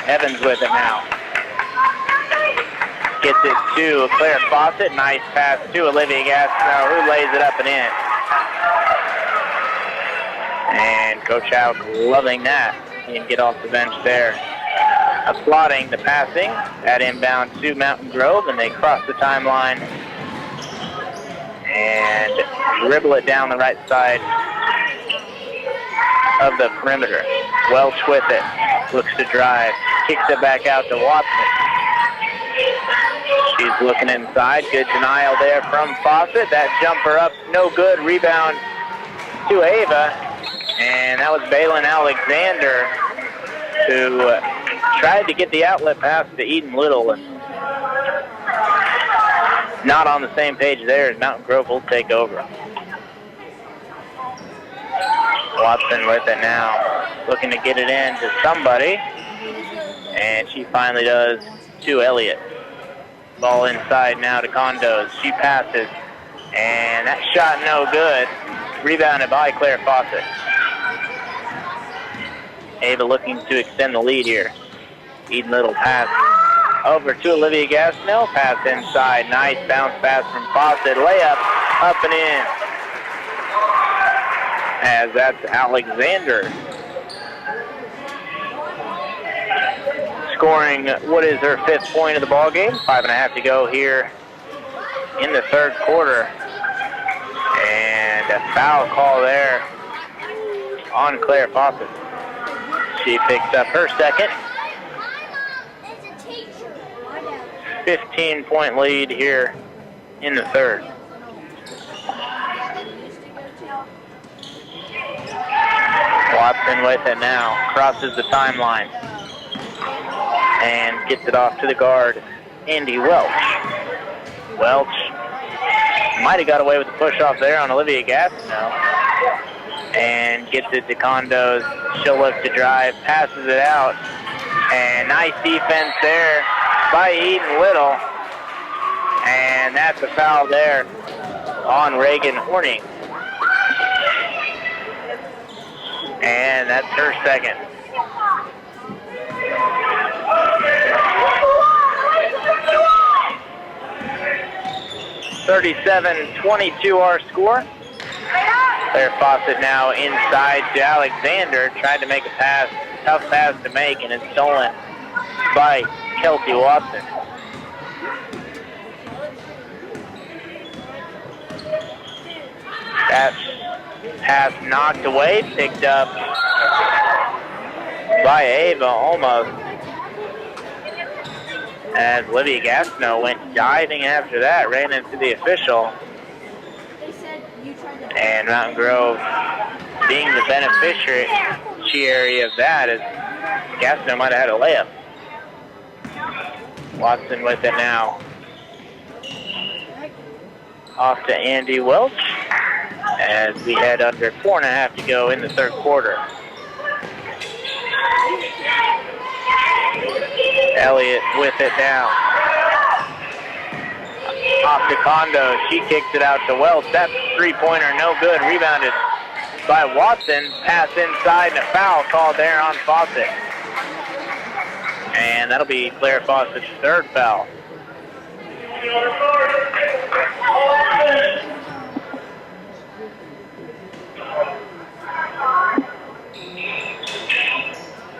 Evans with it now. Gets it to Claire Fawcett. Nice pass to Olivia Gastineau, who lays it up and in. And Coach Hauk loving that. He can get off the bench there. Applauding the passing at inbound to Mountain Grove, and they cross the timeline and dribble it down the right side of the perimeter. Welch with it. Looks to drive. Kicks it back out to Watson. She's looking inside. Good denial there from Fawcett. That jumper up, no good. Rebound to Ava. And that was Baylin Alexander who tried to get the outlet pass to Eden Little. And not on the same page there as Mountain Grove will take over. Watson with it now. Looking to get it in to somebody. And she finally does to Elliott. Ball inside now to Condos. She passes. And that shot no good. Rebounded by Claire Fawcett. Ava looking to extend the lead here. Eden Little pass over to Olivia Gastineau. Pass inside. Nice bounce pass from Fawcett. Layup up and in. As that's Alexander scoring what is her 5th point of the ball game. 5.5 to go here in the third quarter. And a foul call there on Claire Fawcett. She picks up her second. 15-point lead here in the third. Watson with it now. Crosses the timeline. And gets it off to the guard, Andy Welch. Welch might have got away with the push-off there on Olivia Gastineau. And gets it to Condos. She'll look to drive, passes it out. And nice defense there by Eden Little. And that's a foul there on Reagan Horning. And that's her second. (37-22) our score. Claire Fawcett now inside to Alexander. Tried to make a pass. Tough pass to make, and it's stolen by Kelsey Watson. That pass knocked away, picked up by Ava almost. As Olivia Gastineau went diving after that, ran into the official. And Mountain Grove being the beneficiary of that, as Gastineau might have had a layup. Watson with it now. Off to Andy Welch as we head under 4.5 to go in the third quarter. Elliott with it now. Off to Condo. She kicks it out to Welch. That three-pointer no good. Rebounded by Watson. Pass inside and a foul called there on Fawcett. And that'll be Claire Fawcett's third foul.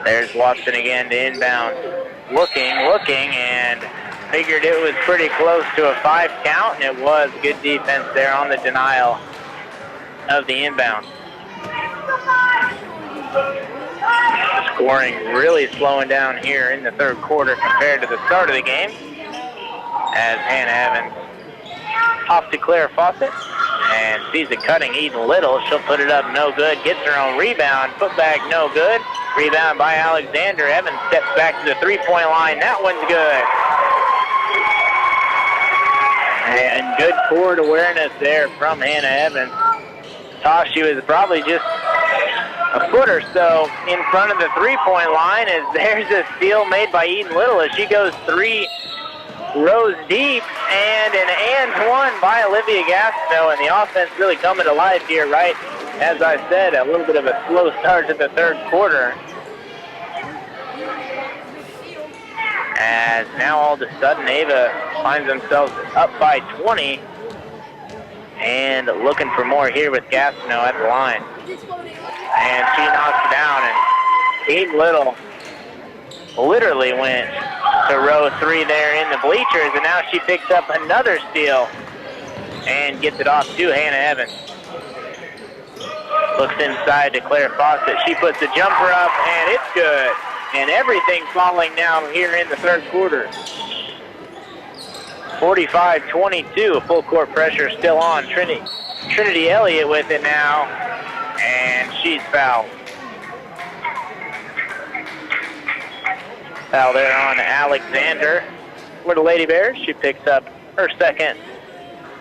There's Watson again to inbound. Looking, and figured it was pretty close to a 5 count, and it was. Good defense there on the denial of the inbound. Scoring really slowing down here in the third quarter compared to the start of the game, as Hannah Evans off to Claire Fawcett and sees it cutting Eden Little. She'll put it up, no good. Gets her own rebound, put back, no good. Rebound by Alexander. Evans steps back to the three-point line. That one's good. And good court awareness there from Hannah Evans. Thought she was probably just a foot or so in front of the three-point line, as there's a steal made by Eden Little as she goes 3 rows deep, and an and one by Olivia Gastineau, and the offense really coming to life here, right? As I said, a little bit of a slow start to the third quarter. As now all of a sudden Ava finds themselves up by 20 and looking for more here with Gastineau at the line. And she knocks it down, and Eden Little literally went to row 3 there in the bleachers, and now she picks up another steal and gets it off to Hannah Evans. Looks inside to Claire Fawcett. She puts the jumper up, and it's good. And everything falling now here in the third quarter. 45-22, full court pressure still on. Trinity Elliott with it now, and she's fouled. Foul there on Alexander for the Lady Bears. She picks up her second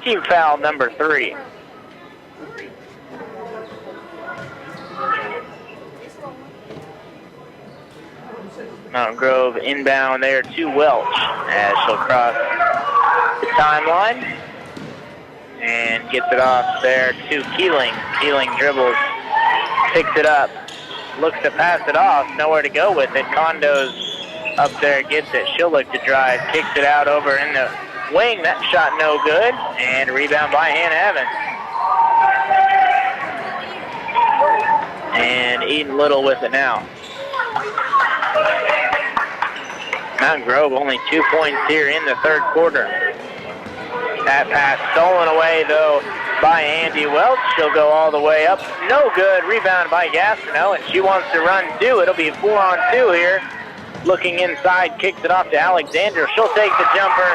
team foul, number 3. Mountain Grove inbound there to Welch as she'll cross the timeline and gets it off there to Keeling. Keeling dribbles, picks it up, looks to pass it off, nowhere to go with it. Condo's up there, gets it. She'll look to drive, kicks it out over in the wing. That shot no good, and rebound by Hannah Evans. And Eden Little with it now. Mountain Grove only 2 points here in the third quarter. That pass stolen away, though, by Andy Welch. She'll go all the way up. No good. Rebound by Gastineau, and she wants to run 2. It'll be 4-on-2 here. Looking inside, kicks it off to Alexander. She'll take the jumper,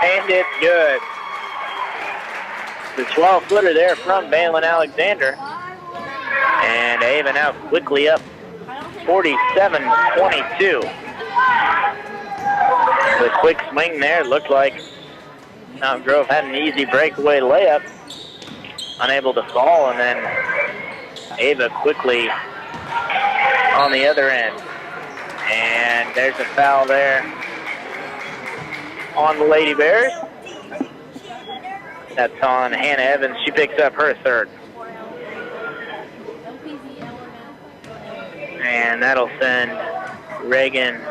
and it's good. The 12-footer there from Balin Alexander. And Ava now quickly up 47-22. The quick swing there looked like Mountain Grove had an easy breakaway layup. Unable to fall, and then Ava quickly on the other end. And there's a foul there on the Lady Bears. That's on Hannah Evans. She picks up her third. And that'll send Reagan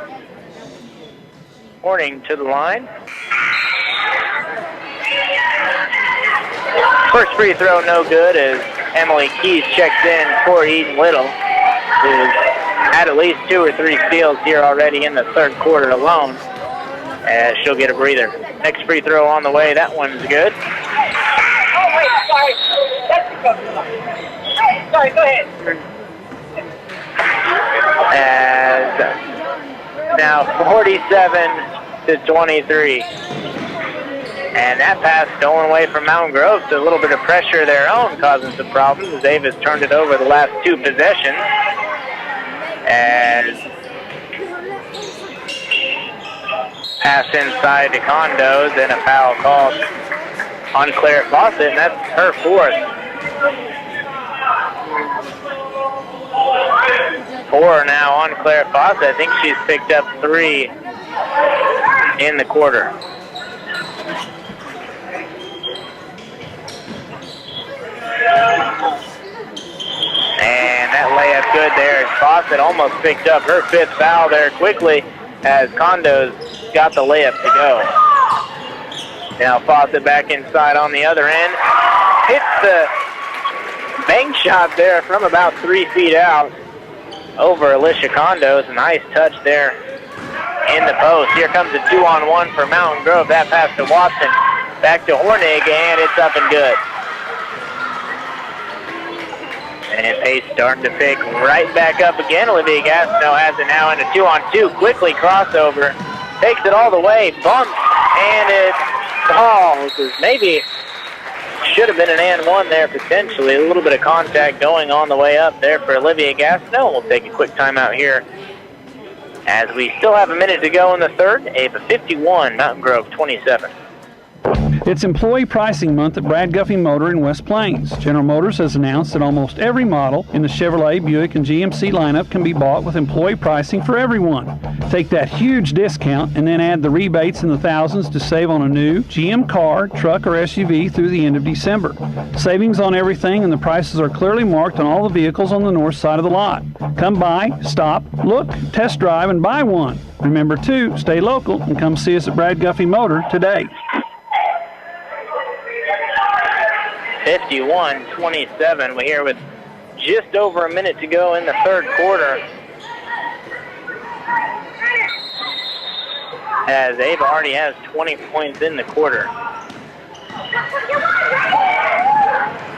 Horning to the line. First free throw no good as Emily Keys checks in for Eden Little, who's had at least 2 or 3 steals here already in the third quarter alone, as she'll get a breather. Next free throw on the way. That one's good. Oh, wait, sorry. Sorry, go ahead. As now 47-23. And that pass stolen away from Mountain Grove, so a little bit of pressure of their own causing some problems as Ava's turned it over the last 2 possessions. As pass inside to Condos, and a foul called on Claire Fawcett, and that's her 4th. 4 now on Claire Fawcett. I think she's picked up 3 in the quarter. good there. Fawcett almost picked up her 5th foul there quickly as Condos got the layup to go. Now Fawcett back inside on the other end. Hits the bank shot there from about 3 feet out over Alicia Condos. A nice touch there in the post. Here comes a 2-on-1 for Mountain Grove. That pass to Watson. Back to Hornig, and it's up and good. And pace starting to pick right back up again. Olivia Gastineau has it now in a 2-on-2. Quickly crossover. Takes it all the way. Bumps, and it's falls. Maybe should have been an and one there potentially. A little bit of contact going on the way up there for Olivia Gastineau. We'll take a quick timeout here as we still have a minute to go in the third. Ava 51, Mountain Grove 27. It's Employee Pricing Month at Brad Guffey Motor in West Plains. General Motors has announced that almost every model in the Chevrolet, Buick, and GMC lineup can be bought with employee pricing for everyone. Take that huge discount and then add the rebates in the thousands to save on a new GM car, truck, or SUV through the end of December. Savings on everything, and the prices are clearly marked on all the vehicles on the north side of the lot. Come by, stop, look, test drive, and buy one. Remember, too, stay local and come see us at Brad Guffey Motor today. 51-27. We're here with just over a minute to go in the third quarter. As Ava already has 20 points in the quarter.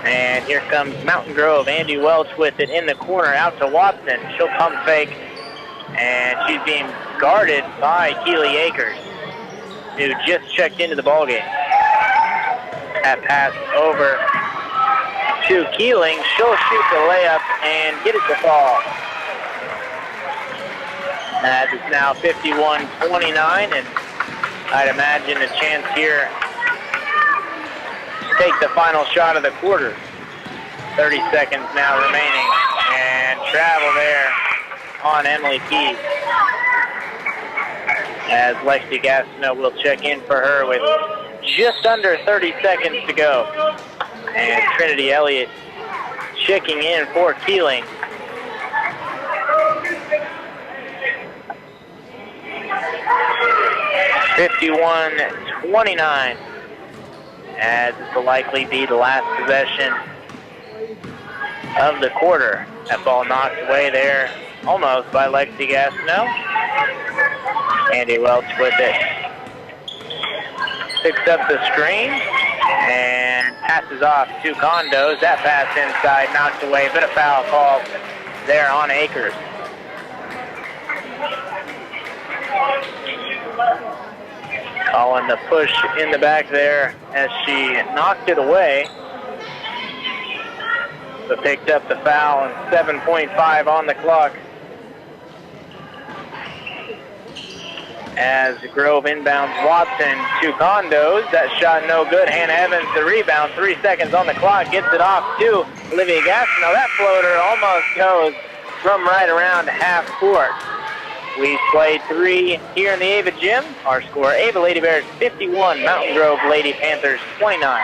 And here comes Mountain Grove. Andy Welch with it in the corner out to Watson. She'll pump fake. And she's being guarded by Keely Akers, who just checked into the ballgame. That pass over to Keeling. She'll shoot the layup and get it to fall. As it's now 51-29, and I'd imagine a chance here to take the final shot of the quarter. 30 seconds now remaining, and travel there on Emily Keys. As Lexi Gastineau will check in for her with just under 30 seconds to go. And Trinity Elliott checking in for Keeling. (51-29) as this will likely be the last possession of the quarter. That ball knocked away there almost by Lexi Gastineau. Andy Welch with it. Picks up the screen and passes off to Condos. That pass inside, knocked away, but a foul call there on Akers. Calling the push in the back there as she knocked it away, but picked up the foul, and 7.5 on the clock. As Grove inbounds Watson to Condos. That shot no good. Hannah Evans the rebound. 3 seconds on the clock. Gets it off to Olivia Gastineau. That floater almost goes from right around half court. We've played 3 here in the Ava Gym. Our score, Ava Lady Bears 51, Mountain Grove Lady Panthers 29.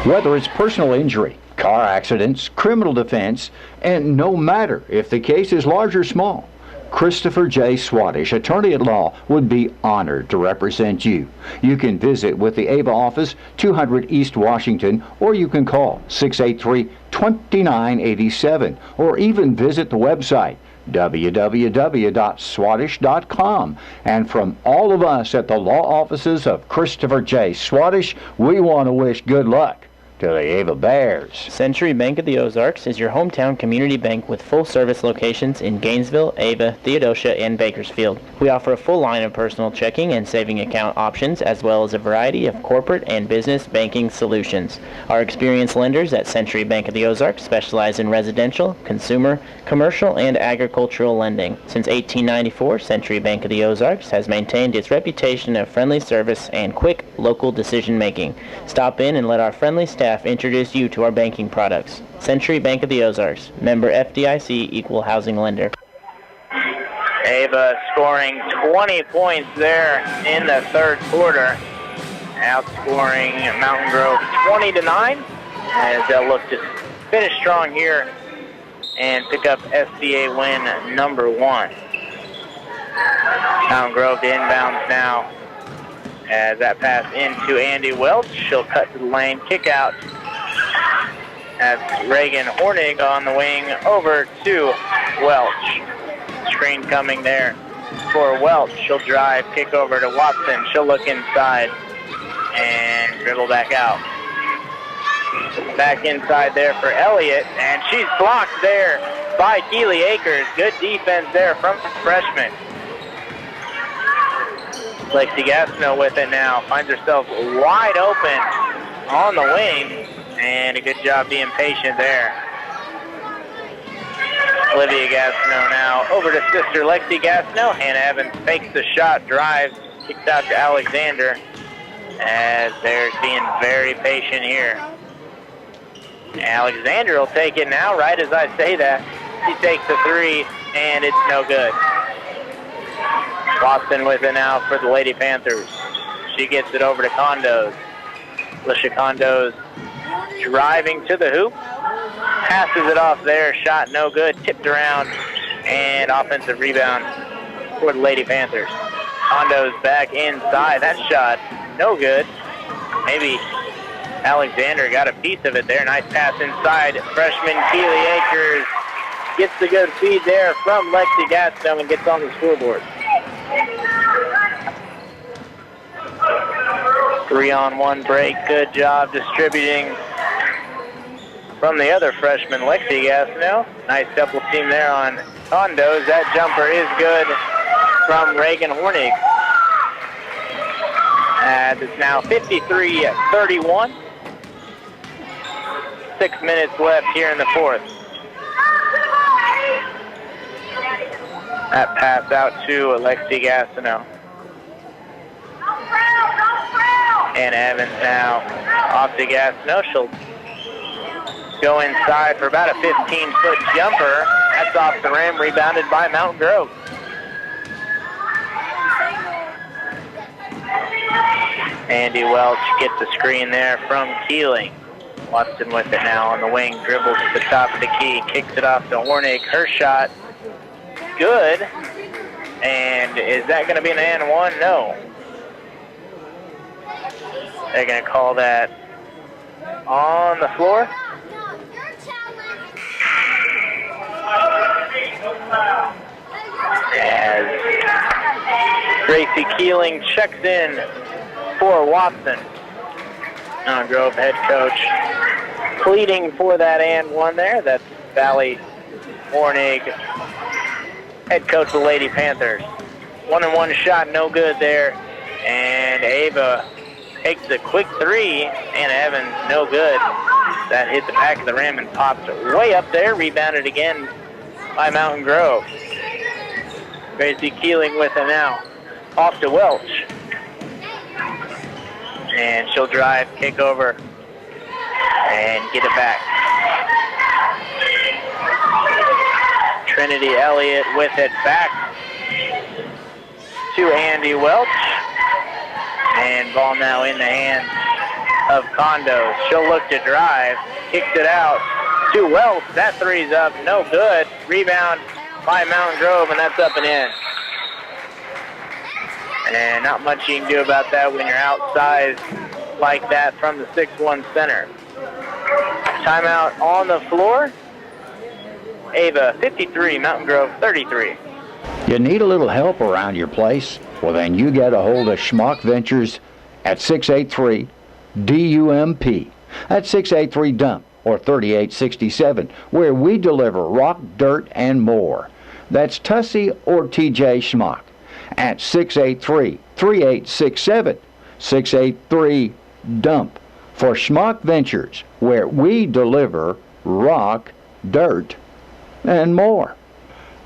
Whether it's personal injury, car accidents, criminal defense, and no matter if the case is large or small, Christopher J. Swaddish, attorney at law, would be honored to represent you. You can visit with the Ava office, 200 East Washington, or you can call 683-2987, or even visit the website, www.swaddish.com. And from all of us at the law offices of Christopher J. Swaddish, we want to wish good luck to the Ava Bears. Century Bank of the Ozarks is your hometown community bank with full-service locations in Gainesville, Ava, Theodosia, and Bakersfield. We offer a full line of personal checking and saving account options, as well as a variety of corporate and business banking solutions. Our experienced lenders at Century Bank of the Ozarks specialize in residential, consumer, commercial, and agricultural lending. Since 1894, Century Bank of the Ozarks has maintained its reputation of friendly service and quick local decision-making. Stop in and let our friendly staff introduce you to our banking products. Century Bank of the Ozarks, member FDIC, equal housing lender. Ava scoring 20 points there in the third quarter, outscoring Mountain Grove 20-9, as they'll look to finish strong here and pick up SCA win number 1. Mountain Grove to inbounds now. As that pass into Andy Welch, she'll cut to the lane, kick out. That's Reagan Hornig on the wing over to Welch. Screen coming there for Welch. She'll drive, kick over to Watson. She'll look inside and dribble back out. Back inside there for Elliott, and she's blocked there by Keely Akers. Good defense there from the freshman. Lexi Gastineau with it now. Finds herself wide open on the wing, and a good job being patient there. Olivia Gastineau now over to sister Lexi Gastineau. Hannah Evans fakes the shot, drives, kicks out to Alexander, as they're being very patient here. Alexander will take it now, right as I say that. She takes the 3, and it's no good. Watson with it now for the Lady Panthers. She gets it over to Condos. Alicia Condos driving to the hoop. Passes it off there. Shot no good. Tipped around. And offensive rebound for the Lady Panthers. Condos back inside. That shot no good. Maybe Alexander got a piece of it there. Nice pass inside. Freshman Keely Akers gets the good feed there from Lexi Gastineau and gets on the scoreboard. 3-on-1 break. Good job distributing from the other freshman, Lexi Gastineau. Nice double team there on Condos. That jumper is good from Reagan Hornig. As it's now 53-31. 6 minutes left here in the 4th. That pass out to Alexi Gastineau. And Evans now off to Gastineau. She'll go inside for about a 15-foot jumper. That's off the rim, rebounded by Mountain Grove. Andy Welch gets the screen there from Keeling. Watson with it now on the wing, dribbles to the top of the key, kicks it off to Hornig. Her shot, good. And is that going to be an and 1? No. They're going to call that on the floor. As Gracie Keeling checks in for Watson. Mountain Grove head coach pleading for that and 1 there. That's Valley Hornig, head coach of the Lady Panthers. 1-and-1 shot, no good there. And Ava takes a quick 3, and Evans, no good. That hit the back of the rim and popped way up there. Rebounded again by Mountain Grove. Gracie Keeling with it now. Off to Welch. And she'll drive, kick over, and get it back. Trinity Elliott with it back to Andy Welch. And ball now in the hands of Condos. She'll look to drive, kicks it out to Welch. That 3's up, no good. Rebound by Mountain Grove, and that's up and in. And not much you can do about that when you're outsized like that from the 6'1 center. Timeout on the floor. Ava 53, Mountain Grove 33. You need a little help around your place? Well, then you get a hold of Schmuck Ventures at 683-DUMP. That's 683-DUMP or 3867, where we deliver rock, dirt, and more. That's Tussie or TJ Schmuck at 683-3867, 683-DUMP for Schmuck Ventures, where we deliver rock, dirt, and more.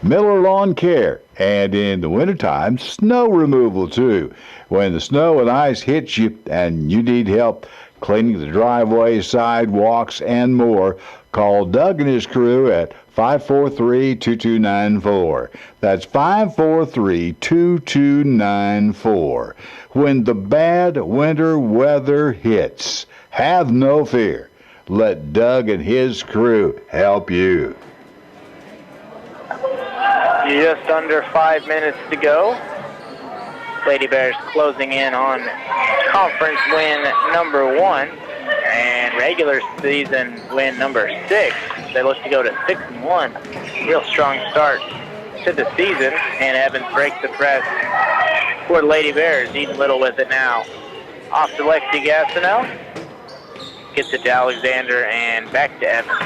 Miller Lawn Care, and in the wintertime, snow removal too. When the snow and ice hits you and you need help cleaning the driveways, sidewalks, and more, call Doug and his crew at 543-2294. That's 543-2294. When the bad winter weather hits, have no fear. Let Doug and his crew help you. Just under 5 minutes to go. Lady Bears closing in on conference win number 1 and regular season win number 6. They look to go to 6-1. Real strong start to the season, and Evans breaks the press for the Lady Bears. Eden Little with it now. Off to Lexi Gastineau. Gets it to Alexander and back to Evans.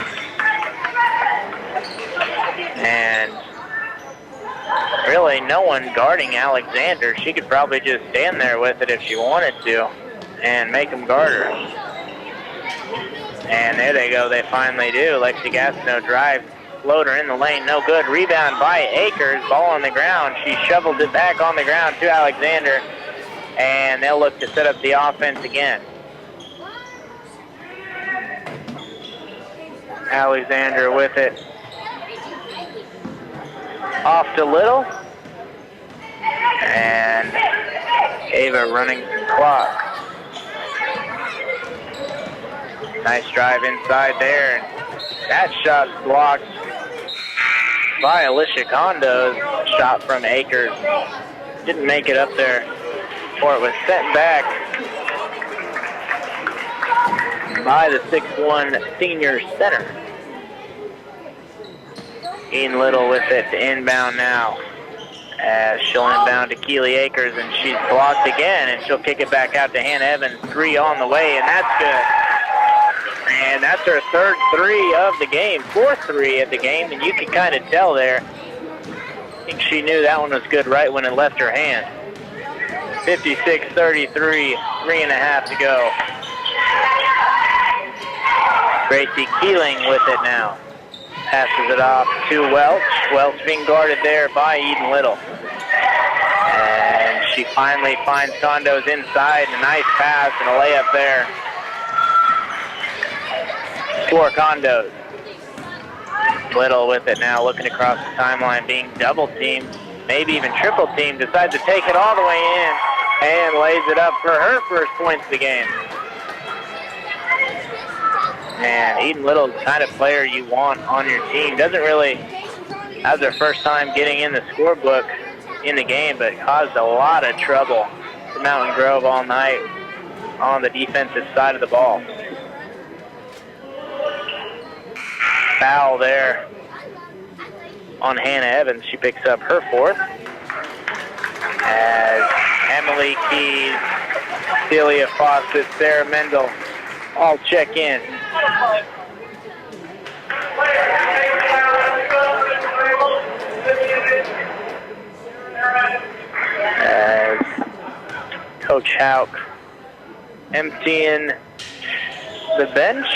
And really no one guarding Alexander. She could probably just stand there with it if she wanted to and make them guard her. And there they go, they finally do. Lexi Gastineau drives, floater in the lane, no good. Rebound by Akers, ball on the ground. She shovels it back on the ground to Alexander, and they'll look to set up the offense again. Alexander with it. Off to Little. And Ava running some clock. Nice drive inside there. That shot's blocked by Alicia Condo's shot from Akers. Didn't make it up there, or it was sent back by the 6'1" senior center. Eden Little with it to inbound now. As she'll inbound to Keely Akers, and she's blocked again, and she'll kick it back out to Hannah Evans. 3 on the way, and that's good. And that's her third 3 of the game, 4th 3 of the game, and you can kind of tell there. I think she knew that one was good right when it left her hand. 56-33, 3.5 to go. Gracie Keeling with it now. Passes it off to Welch. Welch being guarded there by Eden Little. And she finally finds Condos inside. A nice pass and a layup there for Condos. Little with it now, looking across the timeline, being double teamed, maybe even triple teamed. Decides to take it all the way in and lays it up for her first points of the game. And Eden Little is the kind of player you want on your team. Doesn't really have their first time getting in the scorebook in the game, but caused a lot of trouble for Mountain Grove all night on the defensive side of the ball. Foul there on Hannah Evans. She picks up her 4th. As Emily Keys, Celia Fawcett, Sarah Mendel all check in. As Coach Hauk emptying the bench.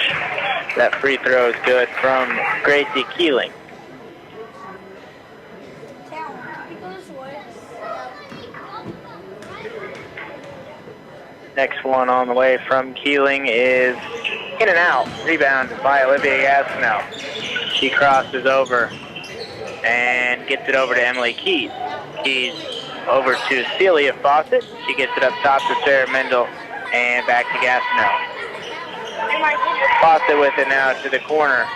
That free throw is good from Gracie Keeling. Next one on the way from Keeling is in and out. Rebound by Olivia Gastineau. She crosses over and gets it over to Emily Keys. Keys over to Celia Fawcett. She gets it up top to Sarah Mendel and back to Gastineau. Fawcett with it now to the corner.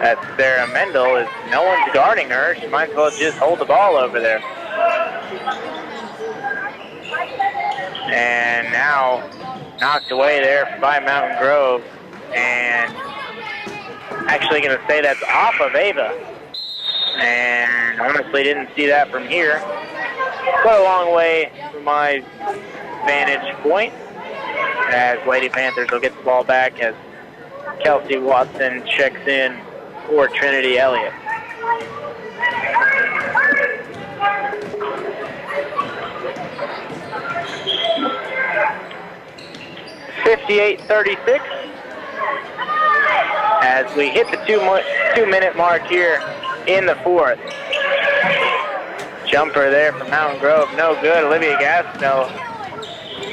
That's Sarah Mendel. As no one's guarding her, she might as well just hold the ball over there. And now knocked away there by Mountain Grove. And actually going to say that's off of Ava. And honestly didn't see that from here. Quite a long way from my vantage point. As Lady Panthers will get the ball back as Kelsey Watson checks in for Trinity Elliott. (58-36) as we hit the 2-minute mark here in the 4th. Jumper there from Mountain Grove, no good. Olivia Gastineau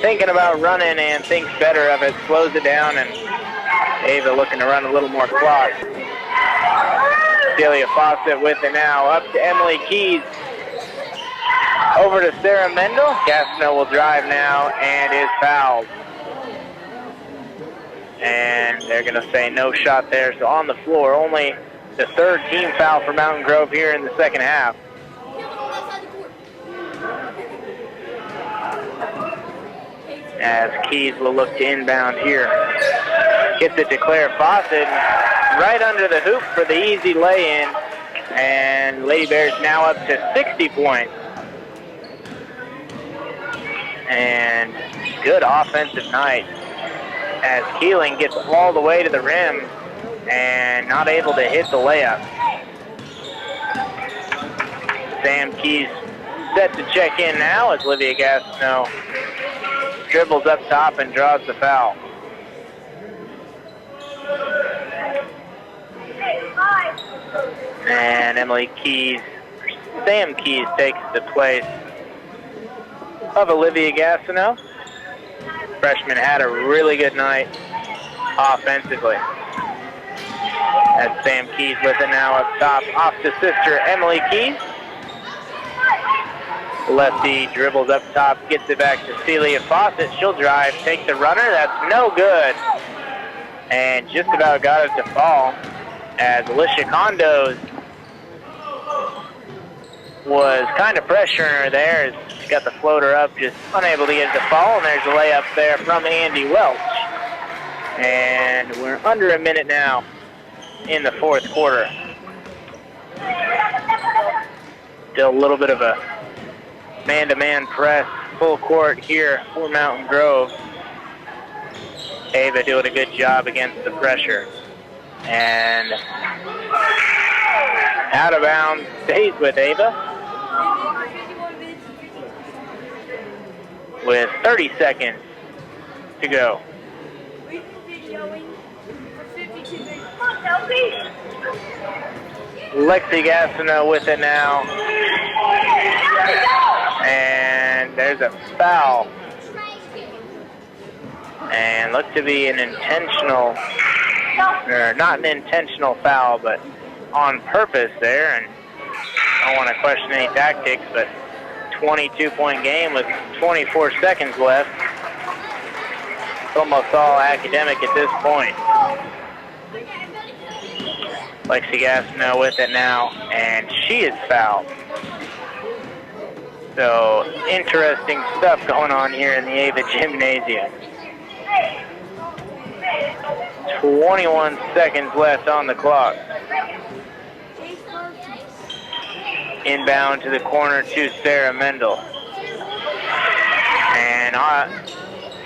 thinking about running and thinks better of it, slows it down, and Ava looking to run a little more clock. Celia Fawcett with it now, up to Emily Keys. Over to Sarah Mendel. Gastineau will drive now and is fouled. And they're going to say no shot there. So on the floor, only the third team foul for Mountain Grove here in the second half. As Keys will look to inbound here. Gets it to Claire Fawcett, right under the hoop for the easy lay-in. And Lady Bears now up to 60 points. And good offensive night as Keeling gets all the way to the rim and not able to hit the layup. Sam Keys set to check in now as Olivia Gastineau dribbles up top and draws the foul. And Sam Keys takes the place of Olivia Gastineau. Freshman had a really good night offensively. As Sam Keys with it now up top, off to sister Emily Keys. Lefty dribbles up top, gets it back to Celia Fawcett. She'll drive, take the runner. That's no good. And just about got it to fall as Alicia Condos was kind of pressuring her there. She got the floater up, just unable to get it to fall. And there's a layup there from Andy Welch. And we're under a minute now in the fourth quarter. Still a little bit of a man-to-man press, full court here for Mountain Grove. Ava doing a good job against the pressure. And out of bounds, stays with Ava. With 30 seconds to go. Lexi Gastineau with it now. And there's a foul. And looked to be an intentional, or not an intentional foul, but on purpose there. And I don't want to question any tactics, but 22-point game with 24 seconds left. It's almost all academic at this point. Lexi Gastineau with it now, and she is fouled. So, interesting stuff going on here in the Ava Gymnasium. 21 seconds left on the clock. Inbound to the corner to Sarah Mendel. And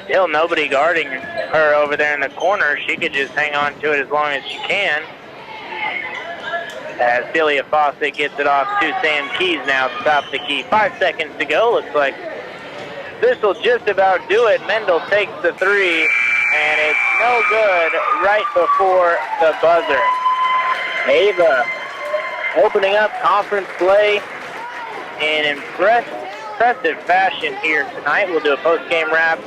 still nobody guarding her over there in the corner. She could just hang on to it as long as she can. As Celia Fawcett gets it off to Sam Keys now to top the key. 5 seconds to go. Looks like this will just about do it. Mendel takes the three, and it's no good right before the buzzer. Ava opening up conference play in impressive fashion here tonight. We'll do a post-game wrap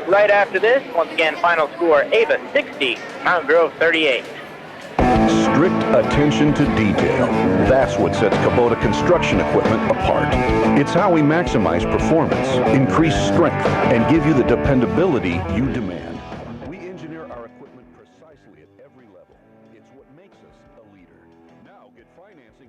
right after this. Once again, final score, Ava 60, Mountain Grove 38. Strict attention to detail. That's what sets Kubota construction equipment apart. It's how we maximize performance, increase strength, and give you the dependability you demand.